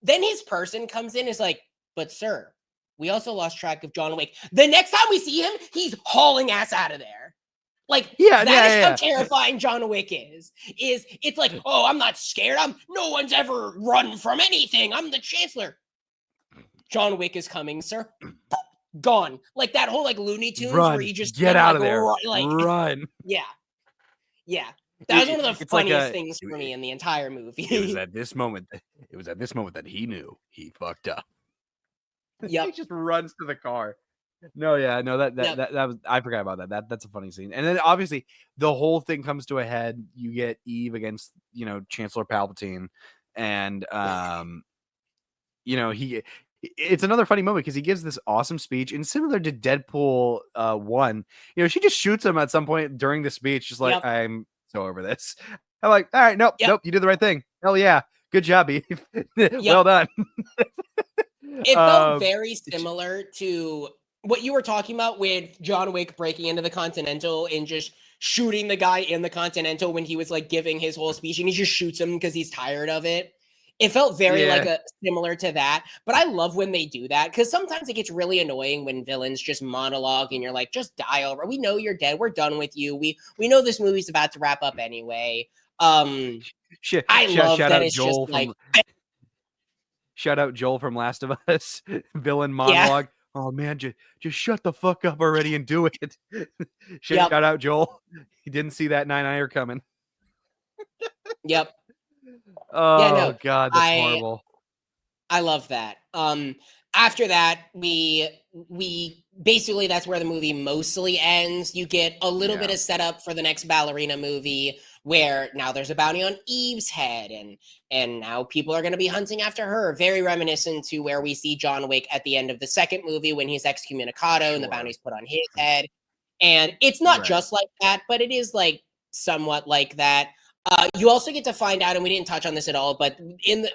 Then his person comes in and is like, but sir, we also lost track of John Wick. The next time we see him, he's hauling ass out of there. Like, that is how terrifying John Wick is. It's like, oh, I'm not scared. No one's ever run from anything. I'm the chancellor. John Wick is coming, sir. Gone. Like that whole like Looney Tunes where you just get out of there. Run. Yeah. Yeah. That was one of the funniest things for me in the entire movie. It was at this moment that he knew he fucked up. Yep. He just runs to the car. No, that was, I forgot about that. That's a funny scene. And then obviously the whole thing comes to a head. You get Eve against, Chancellor Palpatine, and it's another funny moment because he gives this awesome speech, and similar to Deadpool 1, she just shoots him at some point during the speech, just like, I'm so over this. I'm like, all right, nope, you did the right thing. Hell yeah. Good job, Eve. Well done. It felt very similar to what you were talking about with John Wick breaking into the Continental and just shooting the guy in the Continental when he was like giving his whole speech, and he just shoots him because he's tired of it. It felt very similar to that, but I love when they do that because sometimes it gets really annoying when villains just monologue and you're like, just die over. We know you're dead. We're done with you. We know this movie's about to wrap up anyway. I love that it's Joel just like. Shout out Joel from Last of Us. Villain monologue. Yeah. Oh man, just shut the fuck up already and do it. Shout out Joel. He didn't see that 9-iron coming. Yep. Oh God, that's horrible. I love that. After that, we basically that's where the movie mostly ends. You get a little bit of setup for the next Ballerina movie, where now there's a bounty on Eve's head, and now people are going to be hunting after her. Very reminiscent to where we see John Wick at the end of the second movie when he's excommunicado and the bounty's put on his head. And it's not just like that, but it is like somewhat like that. You also get to find out, and we didn't touch on this at all, but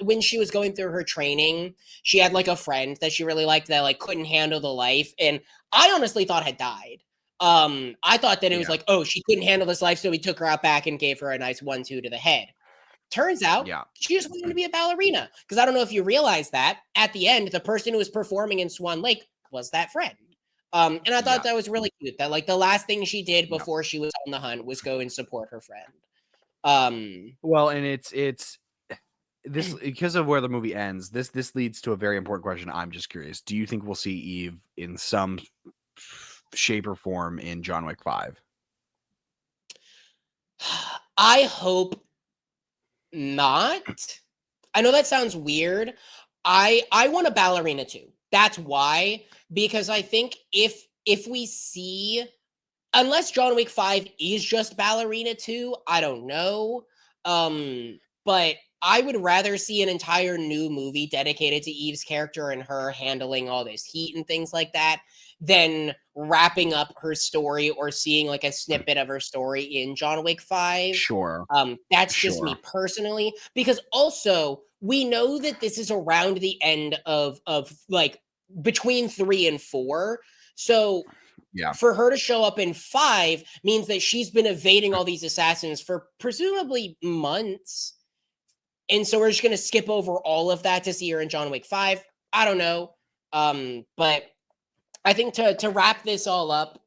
when she was going through her training, she had like a friend that she really liked that like couldn't handle the life, and I honestly thought had died. I thought that it was like, oh, she couldn't handle this life, so we took her out back and gave her a nice 1-2 to the head. Turns out, she just wanted to be a ballerina, because I don't know if you realize that at the end, the person who was performing in Swan Lake was that friend. And I thought that was really cute. That like the last thing she did before she was on the hunt was go and support her friend. Well, and it's this because of where the movie ends. This leads to a very important question. I'm just curious. Do you think we'll see Eve in some shape or form in John Wick 5? I hope not. I know that sounds weird. I want a Ballerina too. That's why, because I think if we see, unless John Wick 5 is just Ballerina 2, I don't know. But I would rather see an entire new movie dedicated to Eve's character and her handling all this heat and things like that than wrapping up her story or seeing like a snippet of her story in John Wick 5. Sure. That's just me personally, because also we know that this is around the end of like between 3 and 4. So yeah, for her to show up in 5 means that she's been evading all these assassins for presumably months. And so we're just going to skip over all of that to see her in John Wick 5. I don't know. But I think to wrap this all up,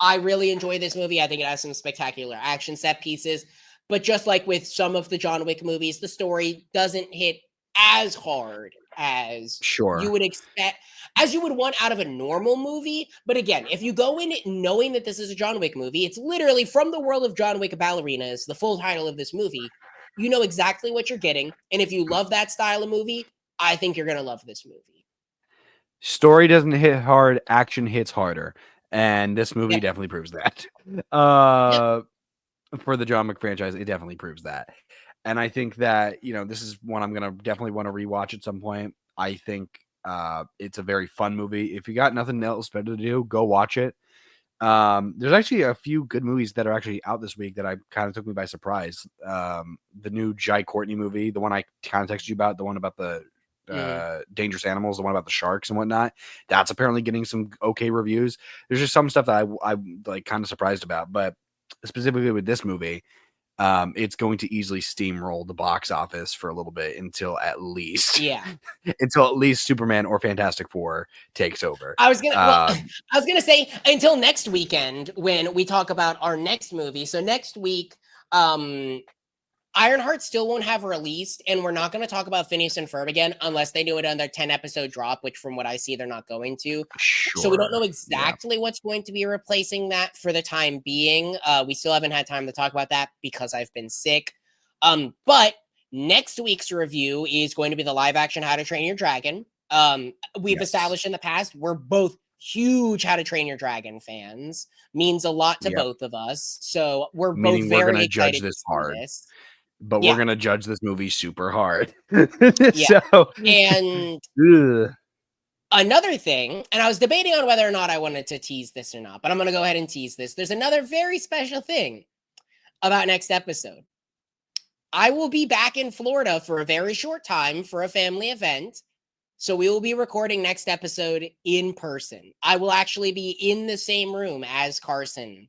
I really enjoy this movie. I think it has some spectacular action set pieces. But just like with some of the John Wick movies, the story doesn't hit as hard as you would expect, as you would want out of a normal movie. But again, if you go in it knowing that this is a John Wick movie, it's literally From the World of John Wick, Ballerina is the full title of this movie. You know exactly what you're getting. And if you love that style of movie, I think you're going to love this movie. Story doesn't hit hard, action hits harder. And this movie definitely proves that. For the John Wick franchise, it definitely proves that. And I think that, you know, this is one I'm going to definitely want to rewatch at some point. I think it's a very fun movie. If you got nothing else better to do, go watch it. There's actually a few good movies that are actually out this week that I kind of took me by surprise. The new Jai Courtney movie, the one I kind of texted you about, the one about the dangerous animals, the one about the sharks and whatnot, that's apparently getting some okay reviews. There's just some stuff that I'm like kind of surprised about, but specifically with this movie, it's going to easily steamroll the box office for a little bit until at least Superman or Fantastic Four takes over. I was gonna say until next weekend when we talk about our next movie. So next week, Ironheart still won't have released, and we're not going to talk about Phineas and Ferb again unless they do it on their 10-episode drop, which from what I see, they're not going to. Sure. So we don't know exactly what's going to be replacing that for the time being. We still haven't had time to talk about that because I've been sick. But next week's review is going to be the live action How to Train Your Dragon. We've established in the past, we're both huge How to Train Your Dragon fans. Means a lot to both of us. So we're both very excited to see this. But we're going to judge this movie super hard. So, and another thing, and I was debating on whether or not I wanted to tease this or not, but I'm going to go ahead and tease this. There's another very special thing about next episode. I will be back in Florida for a very short time for a family event. So we will be recording next episode in person. I will actually be in the same room as Carson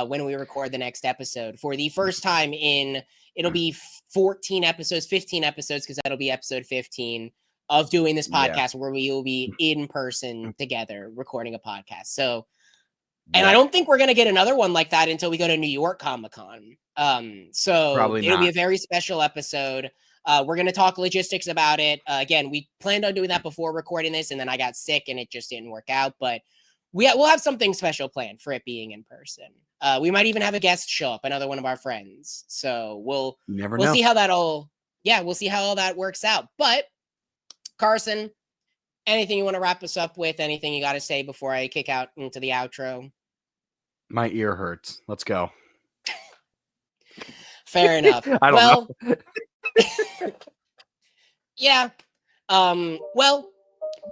when we record the next episode for the first time in... It'll be 14 episodes, 15 episodes, because that'll be episode 15 of doing this podcast where we will be in person together recording a podcast. So, and I don't think we're going to get another one like that until we go to New York Comic-Con. So it'll be a very special episode. We're going to talk logistics about it. Again, we planned on doing that before recording this, and then I got sick and it just didn't work out. But we'll have something special planned for it being in person. We might even have a guest show up, another one of our friends. So we'll see how that we'll see how all that works out. But Carson, anything you want to wrap us up with? Anything you got to say before I kick out into the outro? My ear hurts. Let's go. Fair enough. I don't know. Yeah. Well,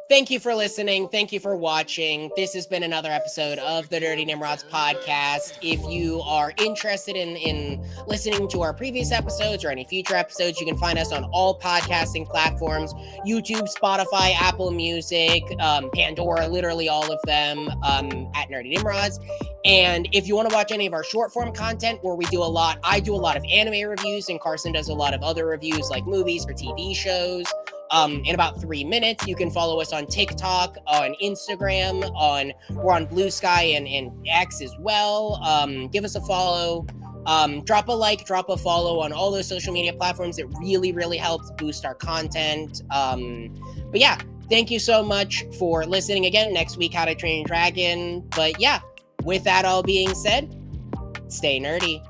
thank you for listening. Thank you for watching. This has been another episode of the Dirty Nimrods podcast. If you are interested in listening to our previous episodes or any future episodes, you can find us on all podcasting platforms: YouTube, Spotify, Apple Music, Pandora, literally all of them, at Nerdy Nimrods. And if you want to watch any of our short form content where I do a lot of anime reviews and Carson does a lot of other reviews like movies or TV shows. In about 3 minutes, you can follow us on TikTok, on Instagram, we're on Blue Sky and X as well. Give us a follow, drop a like, drop a follow on all those social media platforms. It really, really helps boost our content. But yeah, thank you so much for listening again. Next week, How to Train Your Dragon. But yeah, with that all being said, stay nerdy.